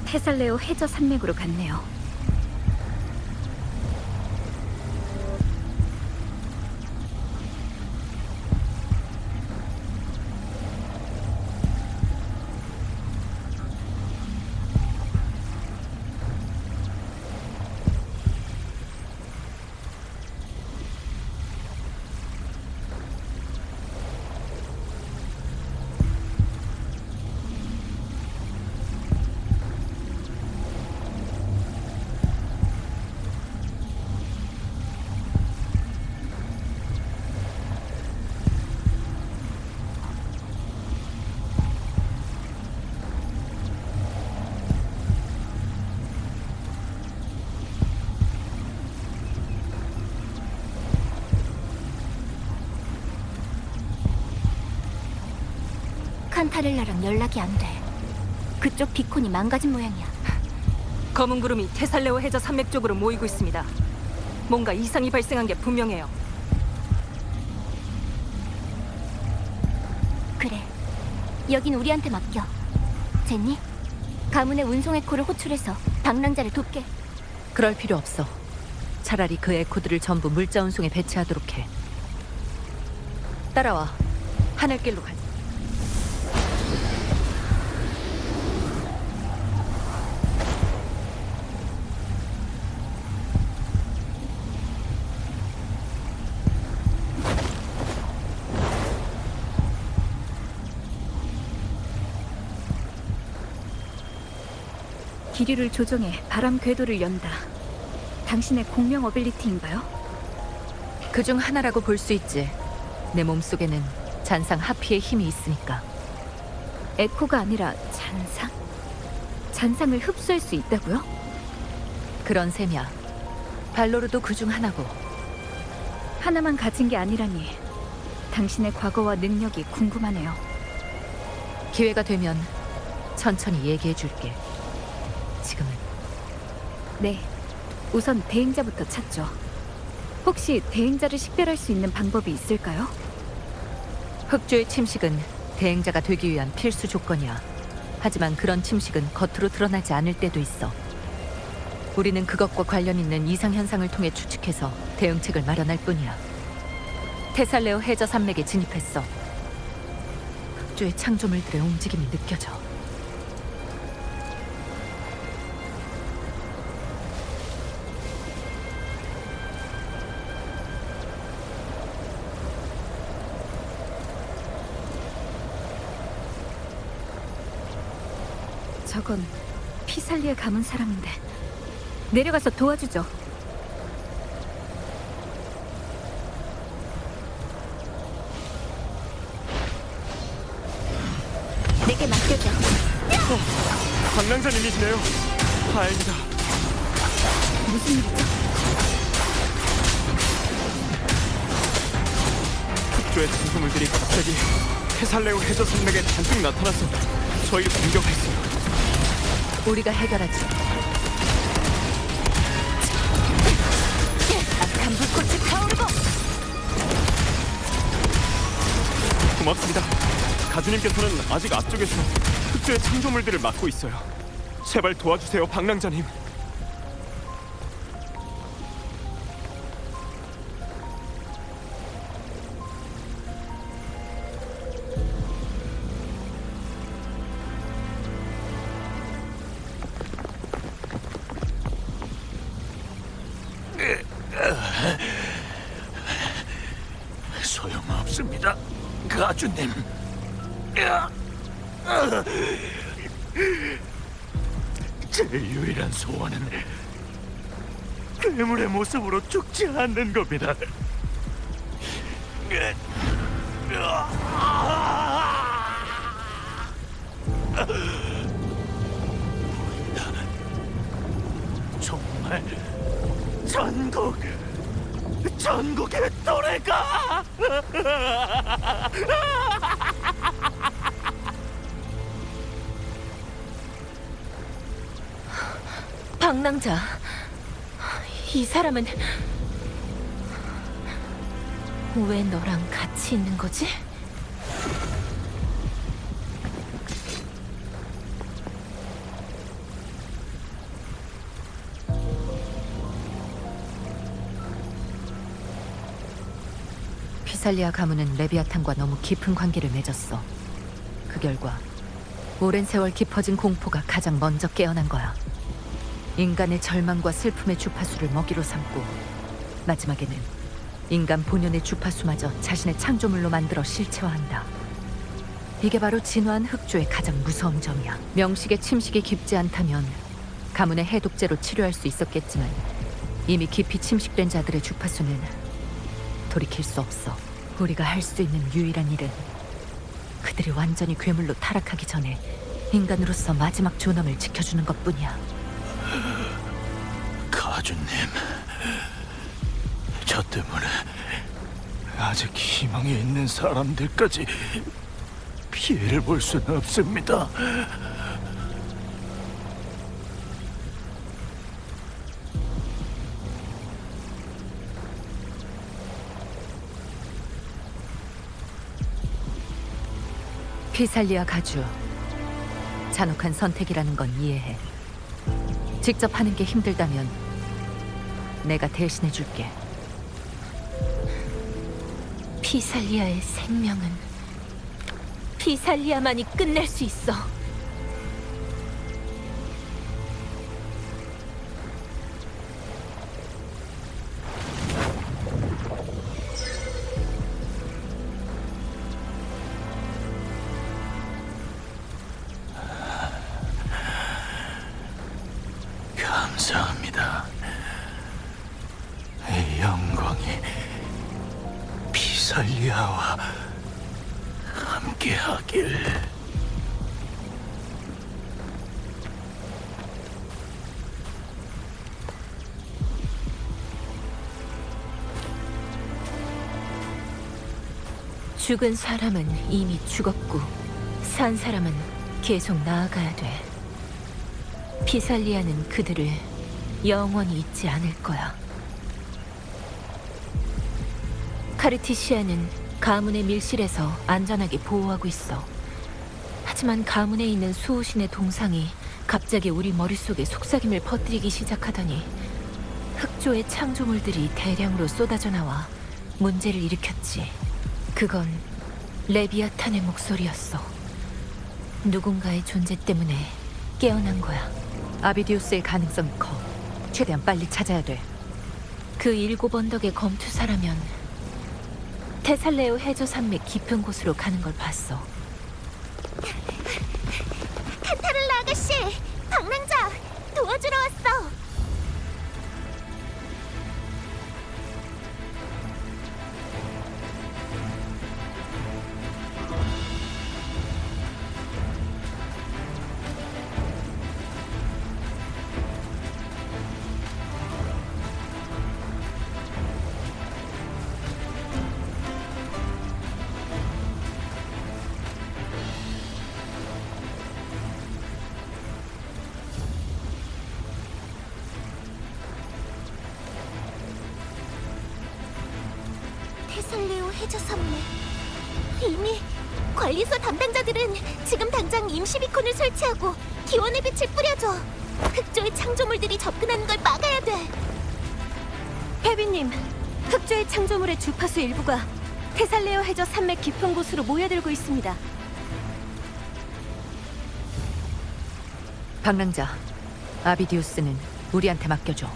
테살레오 해저 산맥으로 갔네요. 칸타렐라랑 연락이 안 돼. 그쪽 비콘이 망가진 모양이야. 검은 구름이 테살레오 해저 산맥 쪽으로 모이고 있습니다. 뭔가 이상이 발생한 게 분명해요. 그래, 여긴 우리한테 맡겨. 제니, 가문의 운송 에코를 호출해서 방랑자를 돕게. 그럴 필요 없어. 차라리 그 에코들을 전부 물자 운송에 배치하도록 해. 따라와. 하늘길로 가자. 기류를 조정해 바람 궤도를 연다. 당신의 공명 어빌리티인가요? 그중 하나라고 볼 수 있지. 내 몸속에는 잔상 하피의 힘이 있으니까. 에코가 아니라 잔상? 잔상을 흡수할 수 있다고요? 그런 셈이야. 발로르도 그중 하나고. 하나만 가진 게 아니라니. 당신의 과거와 능력이 궁금하네요. 기회가 되면 천천히 얘기해 줄게. 지금은 네, 우선 대행자부터 찾죠. 혹시 대행자를 식별할 수 있는 방법이 있을까요? 흑조의 침식은 대행자가 되기 위한 필수 조건이야. 하지만 그런 침식은 겉으로 드러나지 않을 때도 있어. 우리는 그것과 관련 있는 이상 현상을 통해 추측해서 대응책을 마련할 뿐이야. 테살레오 해저 산맥에 진입했어. 흑조의 창조물들의 움직임이 느껴져. 저건 피살리에 감은 사람인데 내려가서 도와주죠. 내게 맡겨줘. 방랑자님이시네요. 다행이다. 무슨 일이죠? 흑조의 창조물들이 갑자기 테살레오 해저 산맥에 잔뜩 나타나서 저희를 공격했어요. 우리가 해결하지. 악한 불꽃이 타오르고. 고맙습니다. 가주님께서는 아직 앞쪽에서 흑조의 창조물들을 막고 있어요. 제발 도와주세요, 방랑자님. 소용없습니다, 가주님. 제 유일한 소원은 괴물의 모습으로 죽지 않는 겁니다. 정말 전국의 노래가 방랑자, 이 사람은 왜 너랑 같이 있는 거지? 피살리아 가문은 레비아탄과 너무 깊은 관계를 맺었어. 그 결과 오랜 세월 깊어진 공포가 가장 먼저 깨어난 거야. 인간의 절망과 슬픔의 주파수를 먹이로 삼고 마지막에는 인간 본연의 주파수마저 자신의 창조물로 만들어 실체화한다. 이게 바로 진화한 흑조의 가장 무서운 점이야. 명식의 침식이 깊지 않다면 가문의 해독제로 치료할 수 있었겠지만 이미 깊이 침식된 자들의 주파수는 돌이킬 수 없어. 우리가 할 수 있는 유일한 일은 그들이 완전히 괴물로 타락하기 전에 인간으로서 마지막 존엄을 지켜주는 것뿐이야. 가주님, 저 때문에 아직 희망이 있는 사람들까지 피해를 볼 수는 없습니다. 피살리아 가주, 잔혹한 선택이라는 건 이해해. 직접 하는 게 힘들다면 내가 대신해 줄게. 피살리아의 생명은 피살리아만이 끝낼 수 있어. 영광이 비살리아와 함께하길. 죽은 사람은 이미 죽었고 산 사람은 계속 나아가야 돼. 비살리아는 그들을 영원히 잊지 않을 거야. 카르티시아는 가문의 밀실에서 안전하게 보호하고 있어. 하지만 가문에 있는 수호신의 동상이 갑자기 우리 머릿속에 속삭임을 퍼뜨리기 시작하더니 흑조의 창조물들이 대량으로 쏟아져 나와 문제를 일으켰지. 그건 레비아탄의 목소리였어. 누군가의 존재 때문에 깨어난 거야. 아비디우스의 가능성이 커. 최대한 빨리 찾아야 돼. 그 7 언덕의 검투사라면 테살레오 해저 산맥 깊은 곳으로 가는 걸 봤어. 칸타를라 아가씨, 방랑자 도와주러 왔어. 테살레오 해저 산맥. 이미 관리소 담당자들은 지금 당장 임시 비콘을 설치하고 기원의 빛을 뿌려줘. 흑조의 창조물들이 접근하는 걸 막아야 돼. 케빈님, 흑조의 창조물의 주파수 일부가 테살레오 해저 산맥 깊은 곳으로 모여들고 있습니다. 방랑자, 아비디우스는 우리한테 맡겨줘.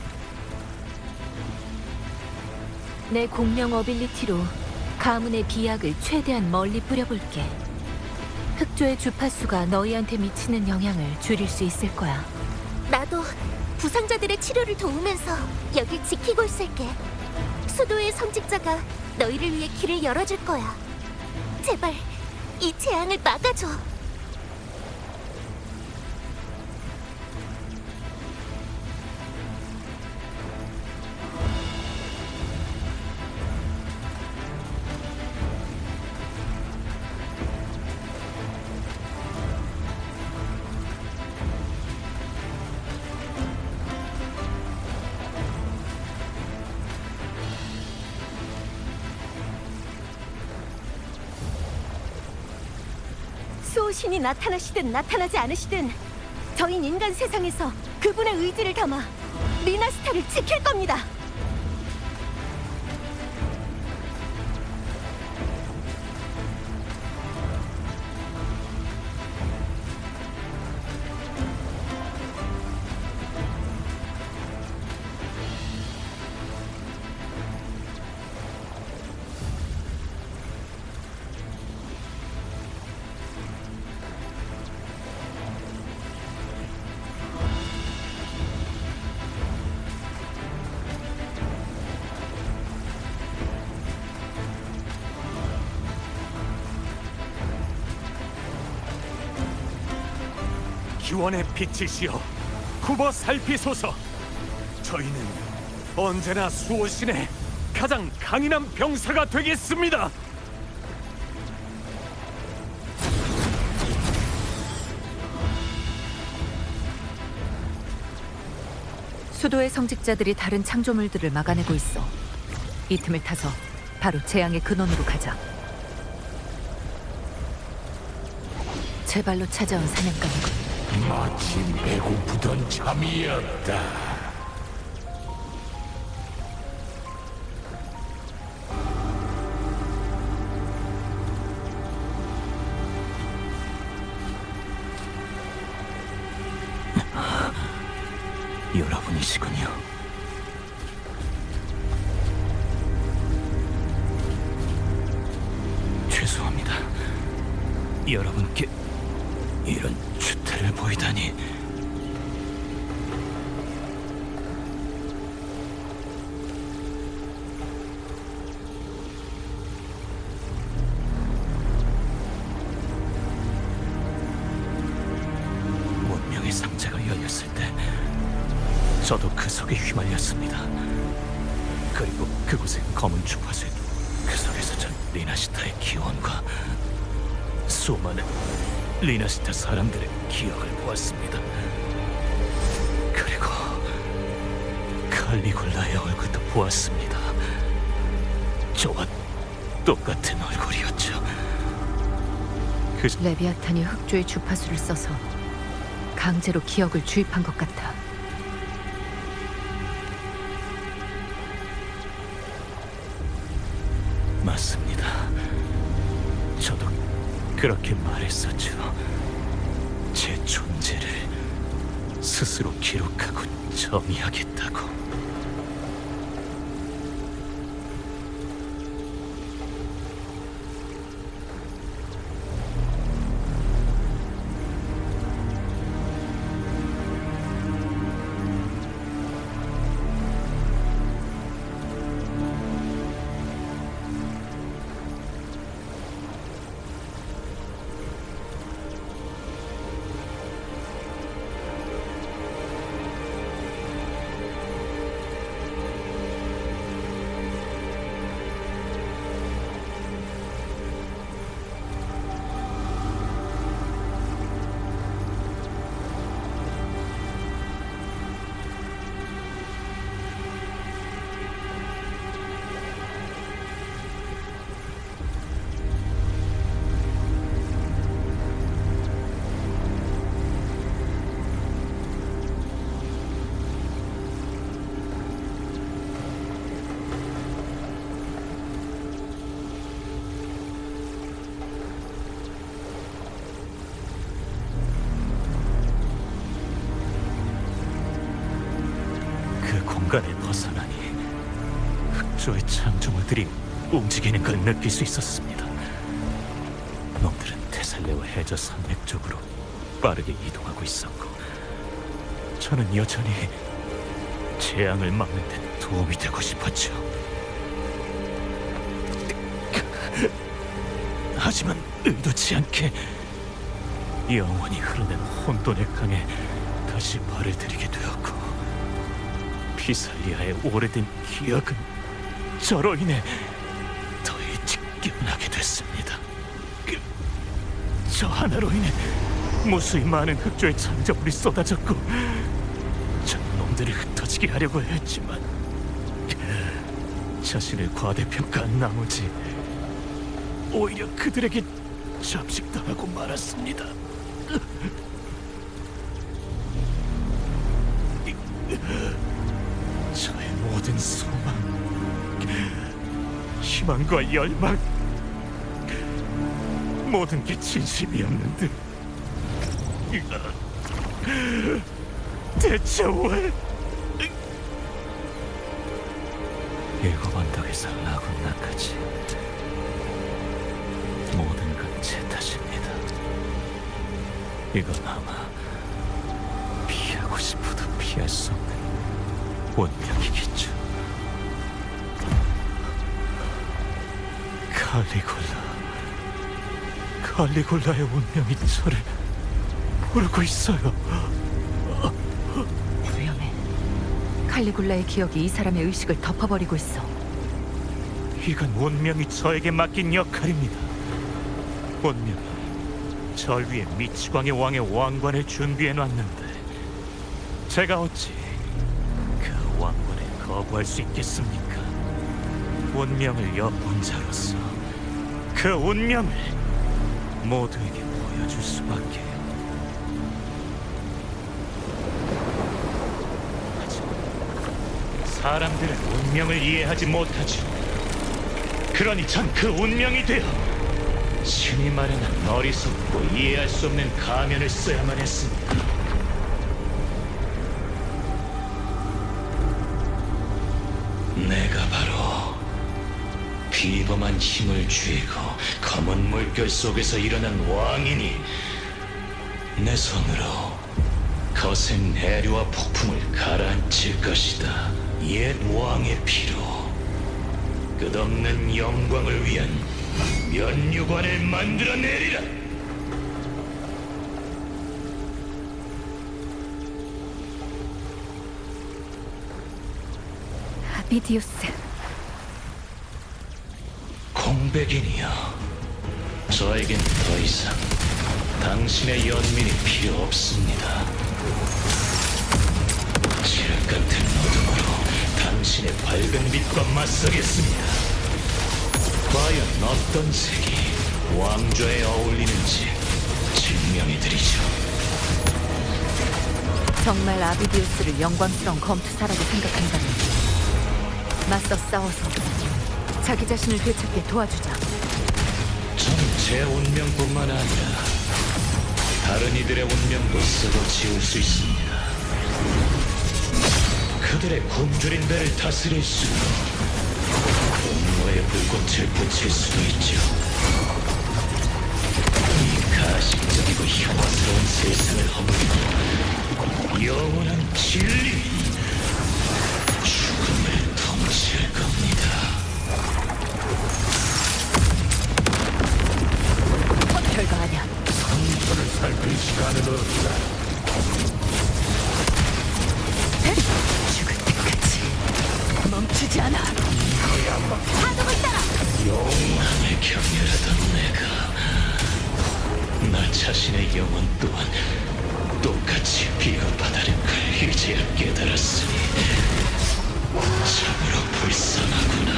내 공명 어빌리티로 가문의 비약을 최대한 멀리 뿌려볼게. 흑조의 주파수가 너희한테 미치는 영향을 줄일 수 있을 거야. 나도 부상자들의 치료를 도우면서 여길 지키고 있을게. 수도의 성직자가 너희를 위해 길을 열어줄 거야. 제발 이 재앙을 막아줘. 수호신이 나타나시든 나타나지 않으시든 저흰 인간 세상에서 그분의 의지를 담아 미나스타를 지킬 겁니다. 기원의 빛이시여, 굽어 살피소서. 저희는 언제나 수호신의 가장 강인한 병사가 되겠습니다. 수도의 성직자들이 다른 창조물들을 막아내고 있어. 이 틈을 타서 바로 재앙의 근원으로 가자. 제발로 찾아온 사냥감이군. 마침 배고프던 참이었다. 여러분이시군요. 죄송합니다. 여러분께 이런 추태를 보이다니. 속에 휘말렸습니다. 그리고 그곳에 검은 주파수, 그 속에서 전 리나시타의 기원과 수많은 리나시타 사람들의 기억을 보았습니다. 그리고 칼리굴라의 얼굴도 보았습니다. 저와 똑같은 얼굴이었죠. 레비아탄이 흑조의 주파수를 써서 강제로 기억을 주입한 것 같아. 맞습니다. 저도 그렇게 말했었죠. 제 존재를 스스로 기록하고 정의하겠다고. 공간에 벗어나니 흑조의 창조물들이 움직이는 걸 느낄 수 있었습니다. 놈들은 테살레오 해저 산맥 쪽으로 빠르게 이동하고 있었고, 저는 여전히 재앙을 막는 데 도움이 되고 싶었죠. 하지만 의도치 않게 영원히 흐르는 혼돈의 강에 다시 발을 들이게 되었고, 피살리아의 오래된 기억은 저로 인해 더 일찍 깨어나게 됐습니다. 저 하나로 인해 무수히 많은 흑조의 창조물이 쏟아졌고, 전 놈들을 흩어지게 하려고 했지만 자신을 과대평가한 나머지 오히려 그들에게 잠식당하고 말았습니다. 저의 모든 소망, 희망과 열망, 모든 게 진심이었는데 대체 왜? 일곱 언덕에서 라군나까지 모든 건 제 탓입니다. 이건 아마 피하고 싶어도 피할 수 없는 운명이겠죠. 칼리굴라의 운명이 저를 부르고 있어요. 위험해. 칼리굴라의 기억이 이 사람의 의식을 덮어버리고 있어. 이건 운명이 저에게 맡긴 역할입니다. 운명이 절 위에 미치광의 왕의 왕관을 준비해놨는데 제가 어찌 그 왕관을 거부할 수 있겠습니까? 운명을 엿본 자로서 그 운명을 모두에게 보여줄 수밖에. 하지만 사람들은 운명을 이해하지 못하죠. 그러니 전 그 운명이 되어 신이 마련한 어리석고 이해할 수 없는 가면을 써야만 했습니다. 내가 바로 비범한 힘을 쥐고 검은 물결 속에서 일어난 왕이니 내 손으로 거센 내류와 폭풍을 가라앉힐 것이다. 옛 왕의 피로 끝없는 영광을 위한 면류관을 만들어내리라. 아비디우스. 공백이니요. 저에겐 더 이상 당신의 연민이 필요 없습니다. 칠흑 같은 어둠으로 당신의 밝은 빛과 맞서겠습니다. 과연 어떤 색이 왕좌에 어울리는지 증명해드리죠. 정말 아비디우스를 영광스러운 검투사라고 생각한다면 맞서 싸워서 자기 자신을 되찾게 도와주자. 저는 제 운명뿐만 아니라 다른 이들의 운명도 쓰고 지울 수 있습니다. 그들의 굶주린 배를 다스릴 수도, 분노의 불꽃을 붙일 수도 있죠. 이 가식적이고 혐오스러운 세상을 허물고 영원한 진리, 죽음을 통치할 겁니다. 별거 아니야. 상처를 살필 시간은 없다. 죽을 때까지 멈추지 않아. 파동을 따라. 영원함을 경멸하던 내가 나 자신의 영혼 또한 똑같이 비겁하다는 걸 이제야 깨달았으니 참으로 불쌍하구나.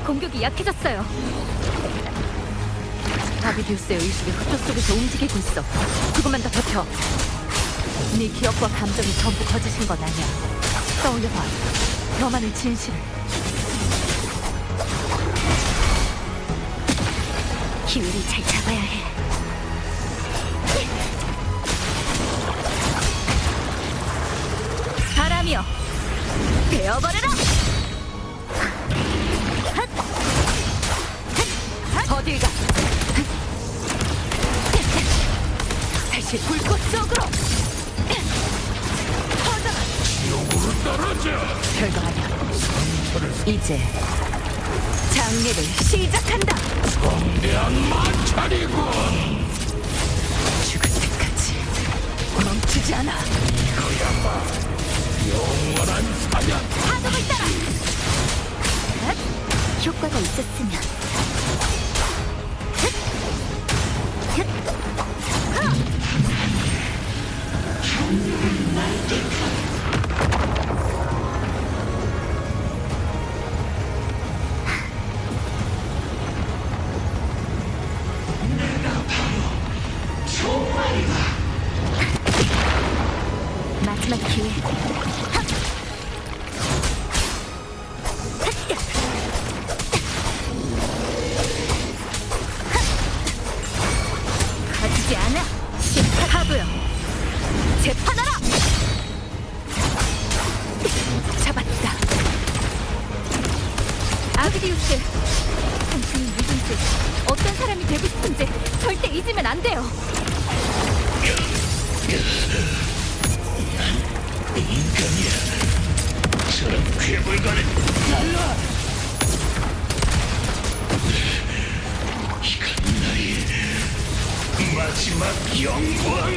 공격이 약해졌어요. 아비디우스의 의식이 흑조 속에서 움직이고 있어. 조금만 더 버텨. 네 기억과 감정이 전부 거짓인 건 아니야. 떠올려봐. 너만의 진실을. 기회를 잘 잡아야 해. 바람이여, 되어버려라! 어딜 가? 다시 불꽃 속으로! 퍼져라! 지옥으로 떨어져! 별거 아니야. 이제 장례를 시작한다! 성대한 마찰이군! 죽을 때까지 멈추지 않아! 영원한 사냥! 파동을 따라. 효과가 있었으면. 마지막 기회. 가지지 않아. 심판하고요. 재판하라. 잡았다. 아비디우스, 당신이 누군지, 어떤 사람이 되고 싶은지 절대 잊으면 안 돼요. 인간이야. 저런 괴물과는 달라. 이건 나의 마지막 영광.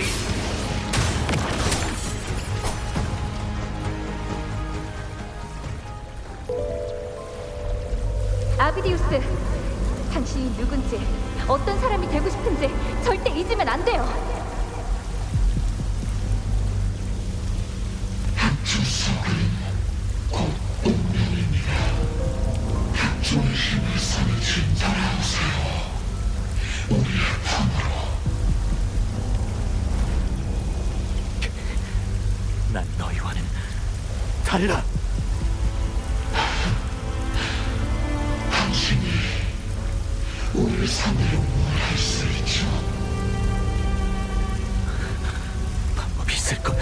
아비디우스, 당신이 누군지, 어떤 사람이 되고 싶은지 절대 잊으면 안 돼요. 난 너희와는 달라. 당신이 우리를 상대로 뭘 할 수 있죠? 방법이 있을 거야.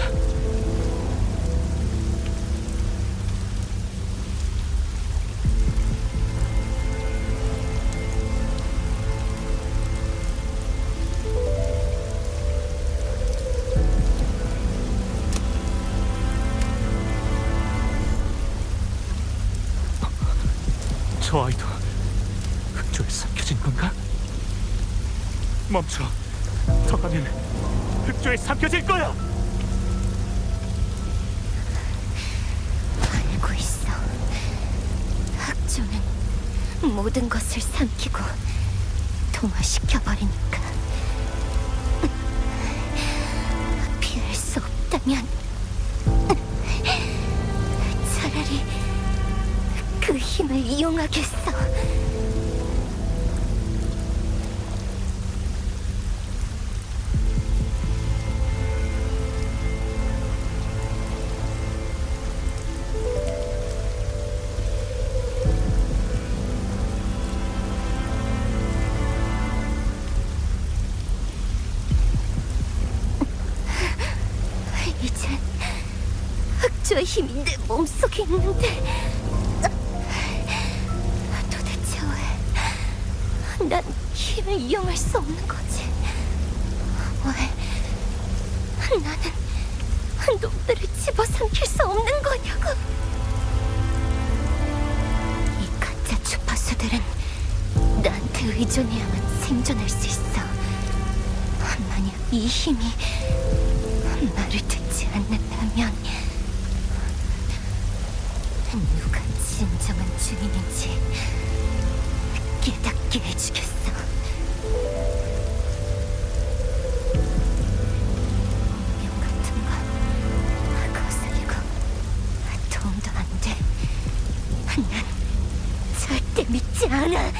저 아이도 흑조에 삼켜진 건가? 멈춰. 더 가면 흑조에 삼켜질 거야. 모든 것을 삼키고 동화시켜버리니까 피할 수 없다면 차라리 그 힘을 이용하겠어. 이젠 흑조의 힘이 내 몸속에 있는데 도대체 왜 난 힘을 이용할 수 없는 거지? 왜 나는 놈들을 집어삼킬 수 없는 거냐고? 이 가짜 주파수들은 나한테 의존해야만 생존할 수 있어. 만약 이 힘이 말을 듣지 않는다면 누가 진정한 주인인지 깨닫게 해주겠어. 운명 같은 거 거슬리고 도움도 안 돼. 난 절대 믿지 않아.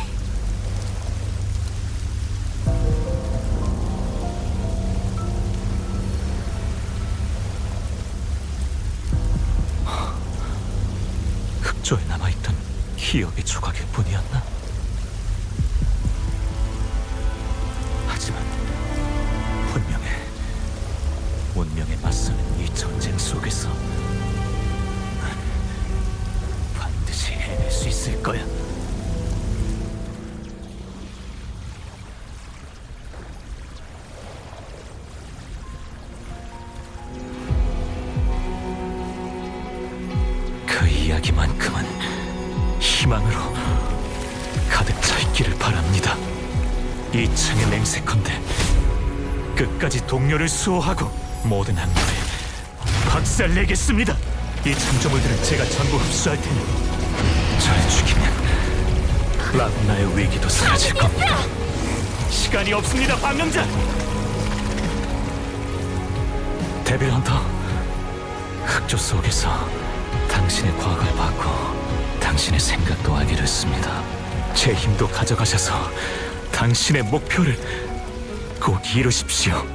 흑조에 남아있던 기억의 조각일 뿐이었나? 하지만 운명에 맞서는 이 전쟁 속에서 난 반드시 해낼 수 있을 거야. 그 이야기만큼은 희망으로 가득 차 있기를 바랍니다. 이 창에 맹세컨대 끝까지 동료를 수호하고 모든 악물에 박살내겠습니다. 이 창조물들을 제가 전부 흡수할 테니 절 죽이면 라군나의 위기도 사라질 겁니다. 시간이 없습니다, 방랑자! 데빌 헌터, 흑조 속에서 당신의 과거를 봤고 당신의 생각도 알게 됐습니다. 제 힘도 가져가셔서 당신의 목표를 꼭 이루십시오.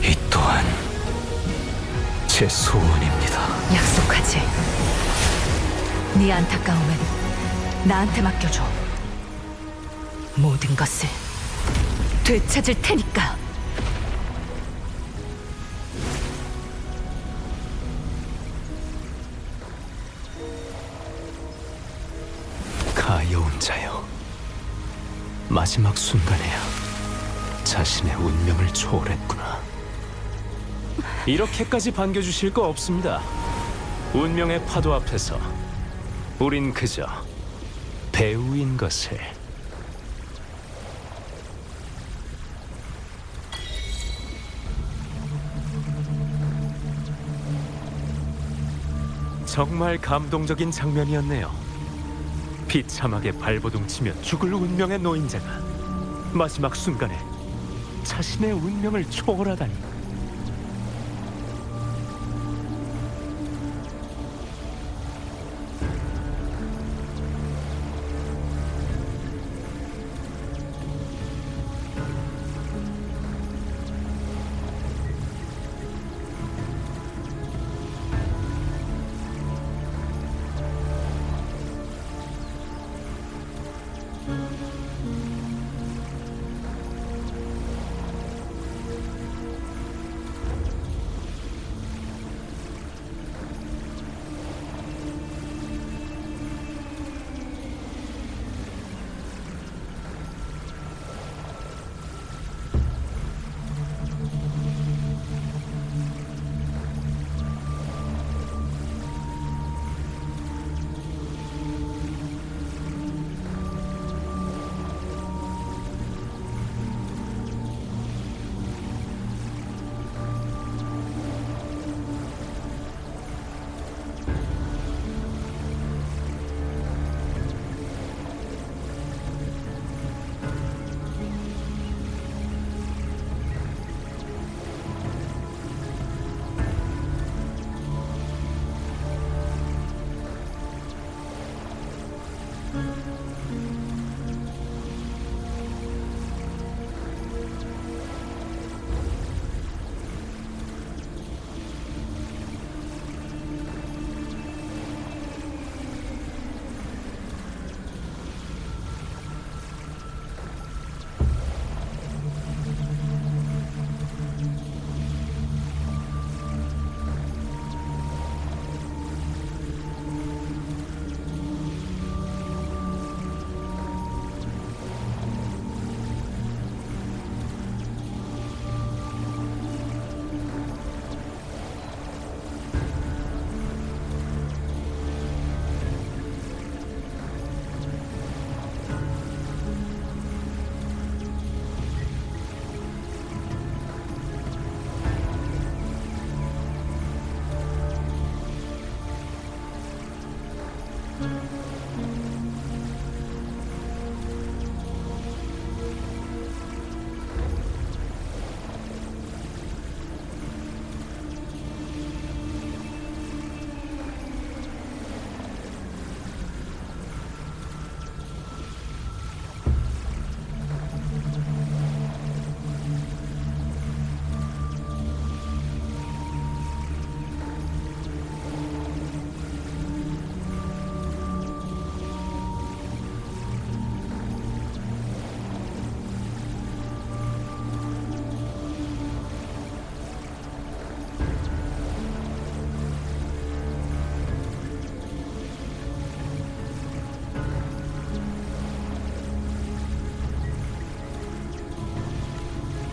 이 또한 제 소원입니다. 약속하지. 네 안타까움은 나한테 맡겨줘. 모든 것을 되찾을 테니까. 가여운 자여, 마지막 순간에야 자신의 운명을 초월했구나. 이렇게까지 반겨주실 거 없습니다. 운명의 파도 앞에서 우린 그저 배우인 것을. 정말 감동적인 장면이었네요. 비참하게 발버둥 치며 죽을 운명의 노인자가 마지막 순간에 자신의 운명을 초월하다니.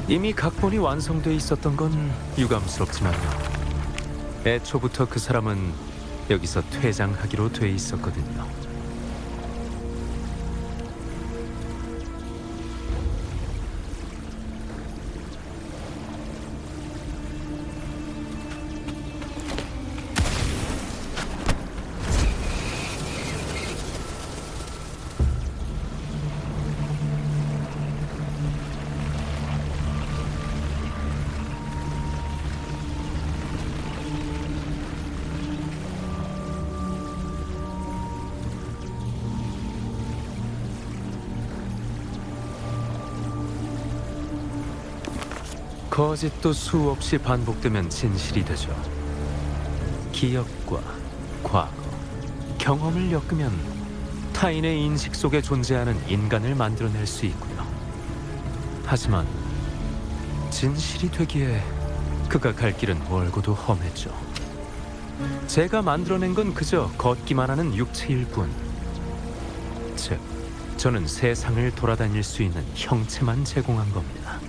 이미 각본이 완성돼 있었던 건 유감스럽지만요. 애초부터 그 사람은 여기서 퇴장하기로 돼 있었거든요. 거짓도 수없이 반복되면 진실이 되죠. 기억과 과거, 경험을 엮으면 타인의 인식 속에 존재하는 인간을 만들어낼 수 있고요. 하지만 진실이 되기에 그가 갈 길은 멀고도 험했죠. 제가 만들어낸 건 그저 걷기만 하는 육체일 뿐. 즉, 저는 세상을 돌아다닐 수 있는 형체만 제공한 겁니다.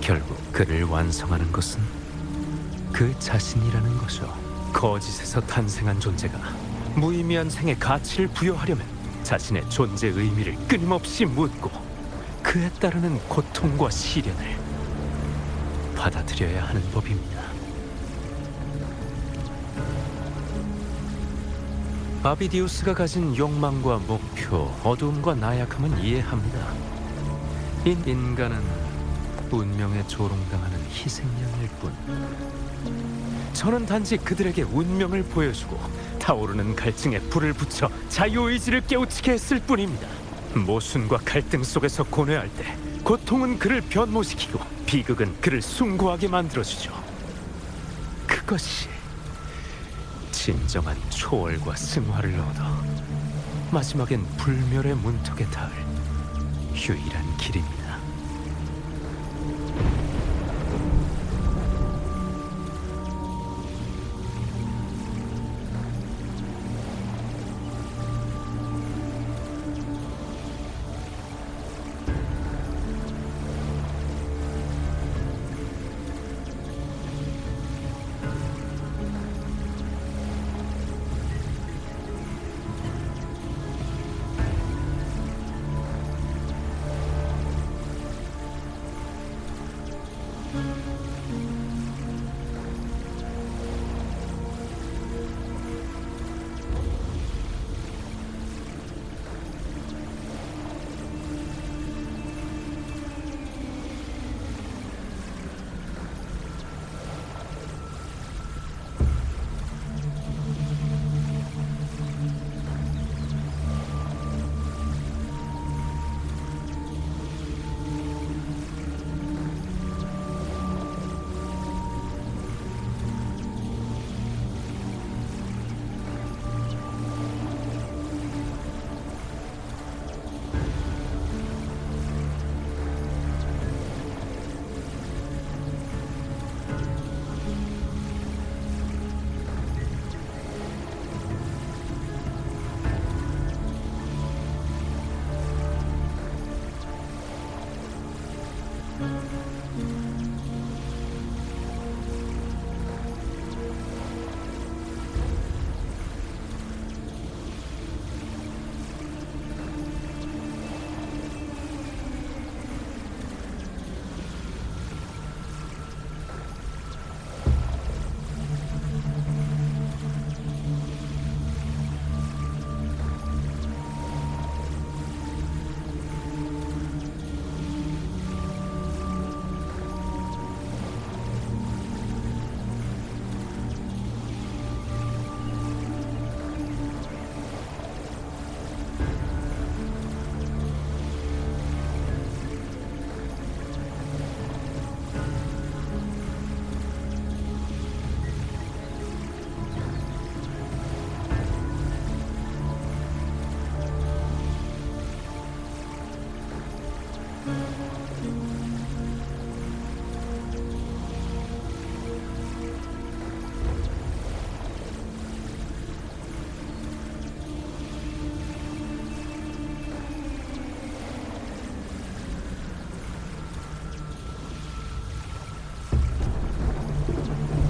결국 그를 완성하는 것은 그 자신이라는 거죠. 거짓에서 탄생한 존재가 무의미한 생에 가치를 부여하려면 자신의 존재 의미를 끊임없이 묻고 그에 따르는 고통과 시련을 받아들여야 하는 법입니다. 아비디우스가 가진 욕망과 목표, 어두움과 나약함은 이해합니다. 인간은 운명에 조롱당하는 희생양일 뿐. 저는 단지 그들에게 운명을 보여주고 타오르는 갈증에 불을 붙여 자유의지를 깨우치게 했을 뿐입니다. 모순과 갈등 속에서 고뇌할 때 고통은 그를 변모시키고 비극은 그를 숭고하게 만들어주죠. 그것이 진정한 초월과 승화를 얻어 마지막엔 불멸의 문턱에 닿을 유일한 길입니다.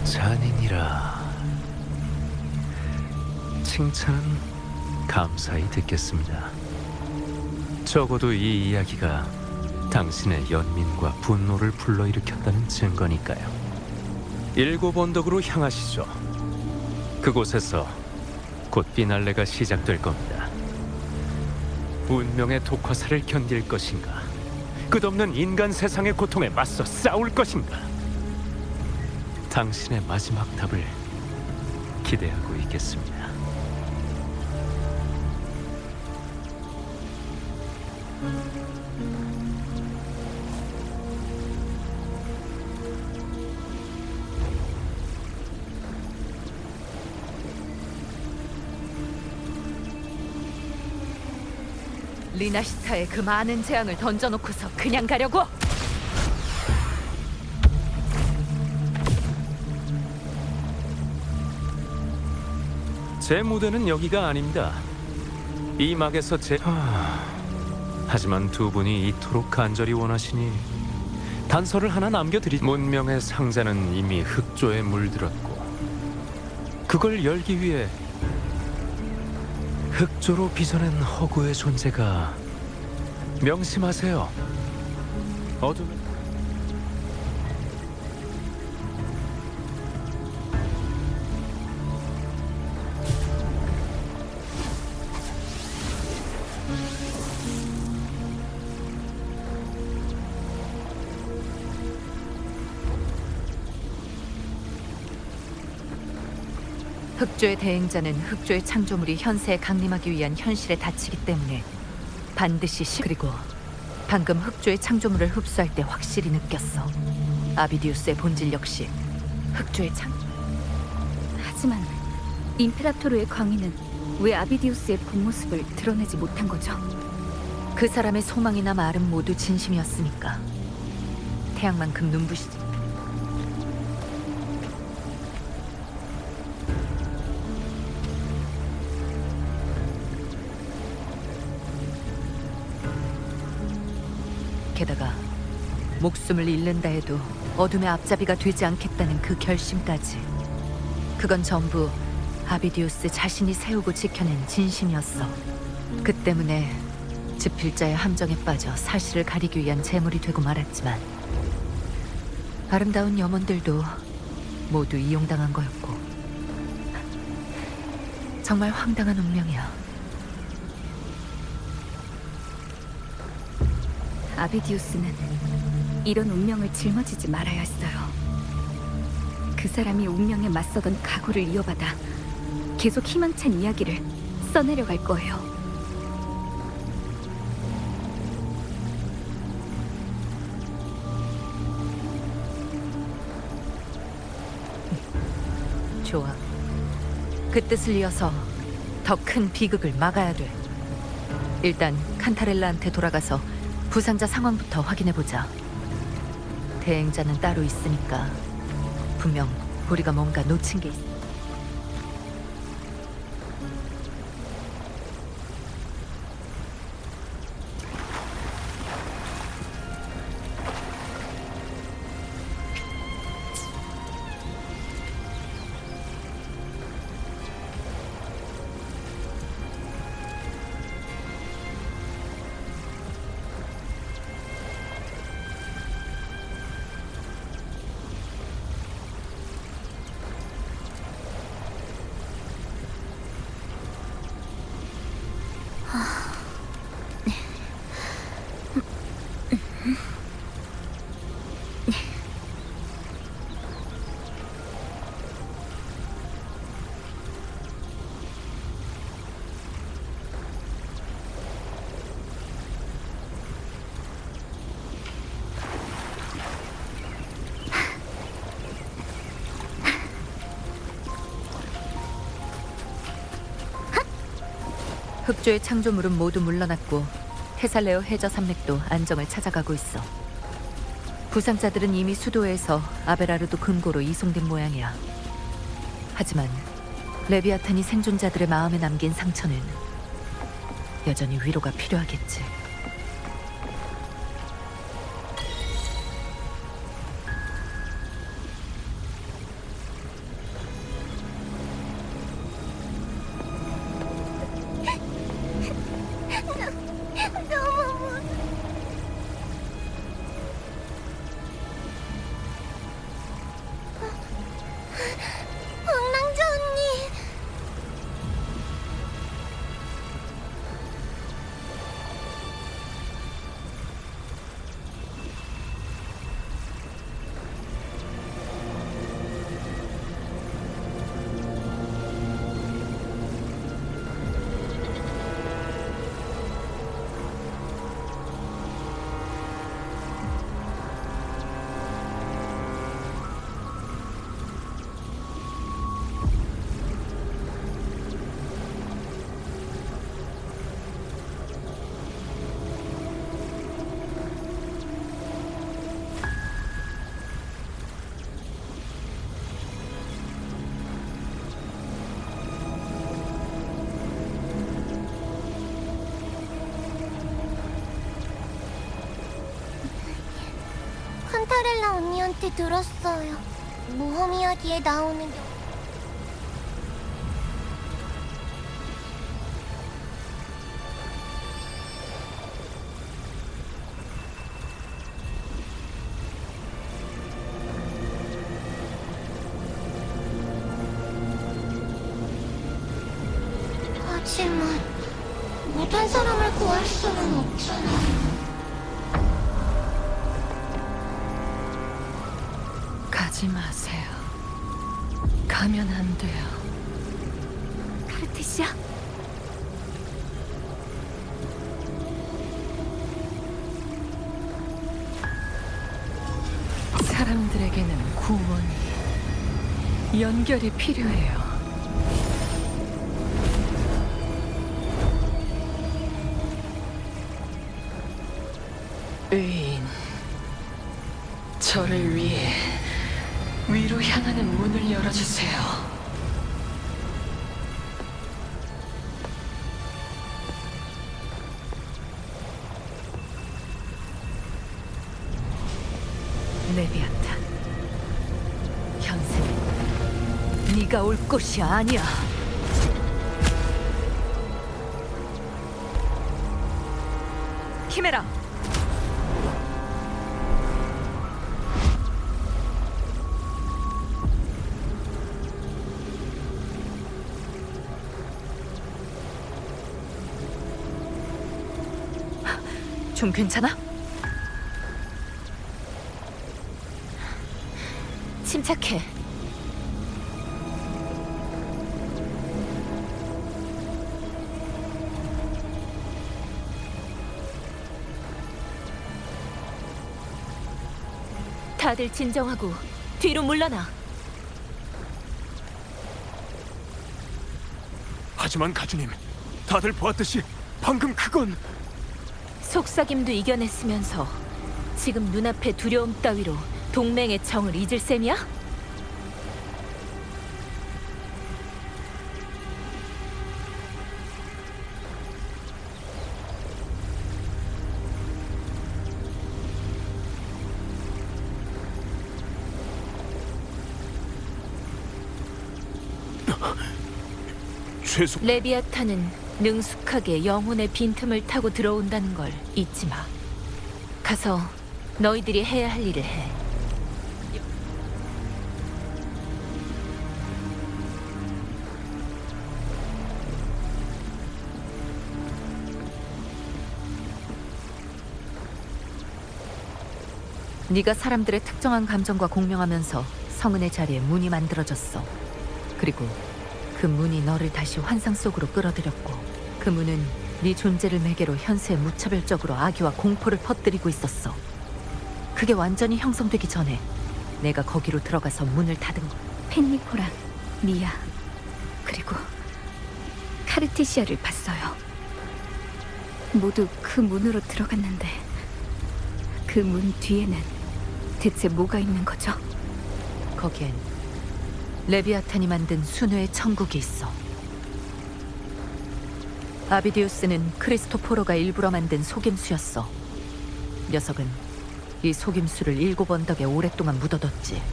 잔인이라 칭찬 감사히 듣겠습니다. 적어도 이 이야기가 당신의 연민과 분노를 불러일으켰다는 증거니까요. 일곱 언덕으로 향하시죠. 그곳에서 곧 피날레가 시작될 겁니다. 운명의 독화살을 견딜 것인가? 끝없는 인간 세상의 고통에 맞서 싸울 것인가? 당신의 마지막 답을 기대하고 있겠습니다. 리나시타에 그 많은 재앙을 던져놓고서 그냥 가려고? 제 무대는 여기가 아닙니다. 이 막에서 하지만 두 분이 이토록 간절히 원하시니 단서를 하나 남겨드리. 문명의 상자는 이미 흑조에 물들었고 그걸 열기 위해 흑조로 빚어낸 허구의 존재가 명심하세요. 어둠 흑조의 대행자는 흑조의 창조물이 현세에 강림하기 위한 현실에 닫히기 때문에 반드시 그리고 방금 흑조의 창조물을 흡수할 때 확실히 느꼈어. 아비디우스의 본질 역시 흑조의 하지만 임페라토르의 광희는 왜 아비디우스의 본 모습을 드러내지 못한 거죠? 그 사람의 소망이나 말은 모두 진심이었으니까. 태양만큼 눈부시지. 게다가 목숨을 잃는다 해도 어둠의 앞잡이가 되지 않겠다는 그 결심까지. 그건 전부 아비디우스 자신이 세우고 지켜낸 진심이었어. 그 때문에 집필자의 함정에 빠져 사실을 가리기 위한 제물이 되고 말았지만 아름다운 염원들도 모두 이용당한 거였고. 정말 황당한 운명이야. 아비디우스는 이런 운명을 짊어지지 말아야 했어요. 그 사람이 운명에 맞서던 각오를 이어받아 계속 희망찬 이야기를 써내려갈 거예요. 좋아. 그 뜻을 이어서 더 큰 비극을 막아야 돼. 일단 칸타렐라한테 돌아가서 부상자 상황부터 확인해보자. 대행자는 따로 있으니까 분명 우리가 뭔가 놓친 게 있어. 흑조의 창조물은 모두 물러났고 테살레오 해저 산맥도 안정을 찾아가고 있어. 부상자들은 이미 수도에서 아베라르도 금고로 이송된 모양이야. 하지만 레비아탄이 생존자들의 마음에 남긴 상처는 여전히 위로가 필요하겠지. 황랑자 언니. 칸타렐라 언니한테 들었어요. 모험 이야기에 나오는 하지만 못한 사람을 구할 수는 없잖아. 가지 마세요. 가면 안 돼요. 카르티시아? 사람들에게는 구원이, 연결이 필요해요. 의인, 저를 위해 위로 향하는 문을 열어주세요. 레비아탄, 현세는 네가 올 곳이 아니야. 키메라, 좀 괜찮아? 침착해. 다들 진정하고 뒤로 물러나. 하지만 가주님, 다들 보았듯이 방금 그건 속삭임도 이겨냈으면서 지금 눈앞의 두려움 따위로 동맹의 정을 잊을 셈이야? 죄송. 레비아탄은 능숙하게 영혼의 빈틈을 타고 들어온다는 걸 잊지 마. 가서 너희들이 해야 할 일을 해. 네가 사람들의 특정한 감정과 공명하면서 성은의 자리에 문이 만들어졌어. 그리고 그 문이 너를 다시 환상 속으로 끌어들였고, 그 문은 네 존재를 매개로 현세에 무차별적으로 악의와 공포를 퍼뜨리고 있었어. 그게 완전히 형성되기 전에 내가 거기로 들어가서 문을 닫은 거야. 펜니코랑 미아 그리고 카르티시아를 봤어요. 모두 그 문으로 들어갔는데 그 문 뒤에는 대체 뭐가 있는 거죠? 거기엔 레비아탄이 만든 순회의 천국이 있어. 아비디우스는 크리스토포로가 일부러 만든 속임수였어. 녀석은 이 속임수를 7 언덕에 오랫동안 묻어뒀지.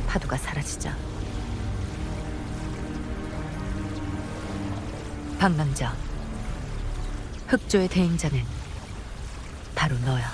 파도가 사라지자. 방랑자, 흑조의 대행자는 바로 너야.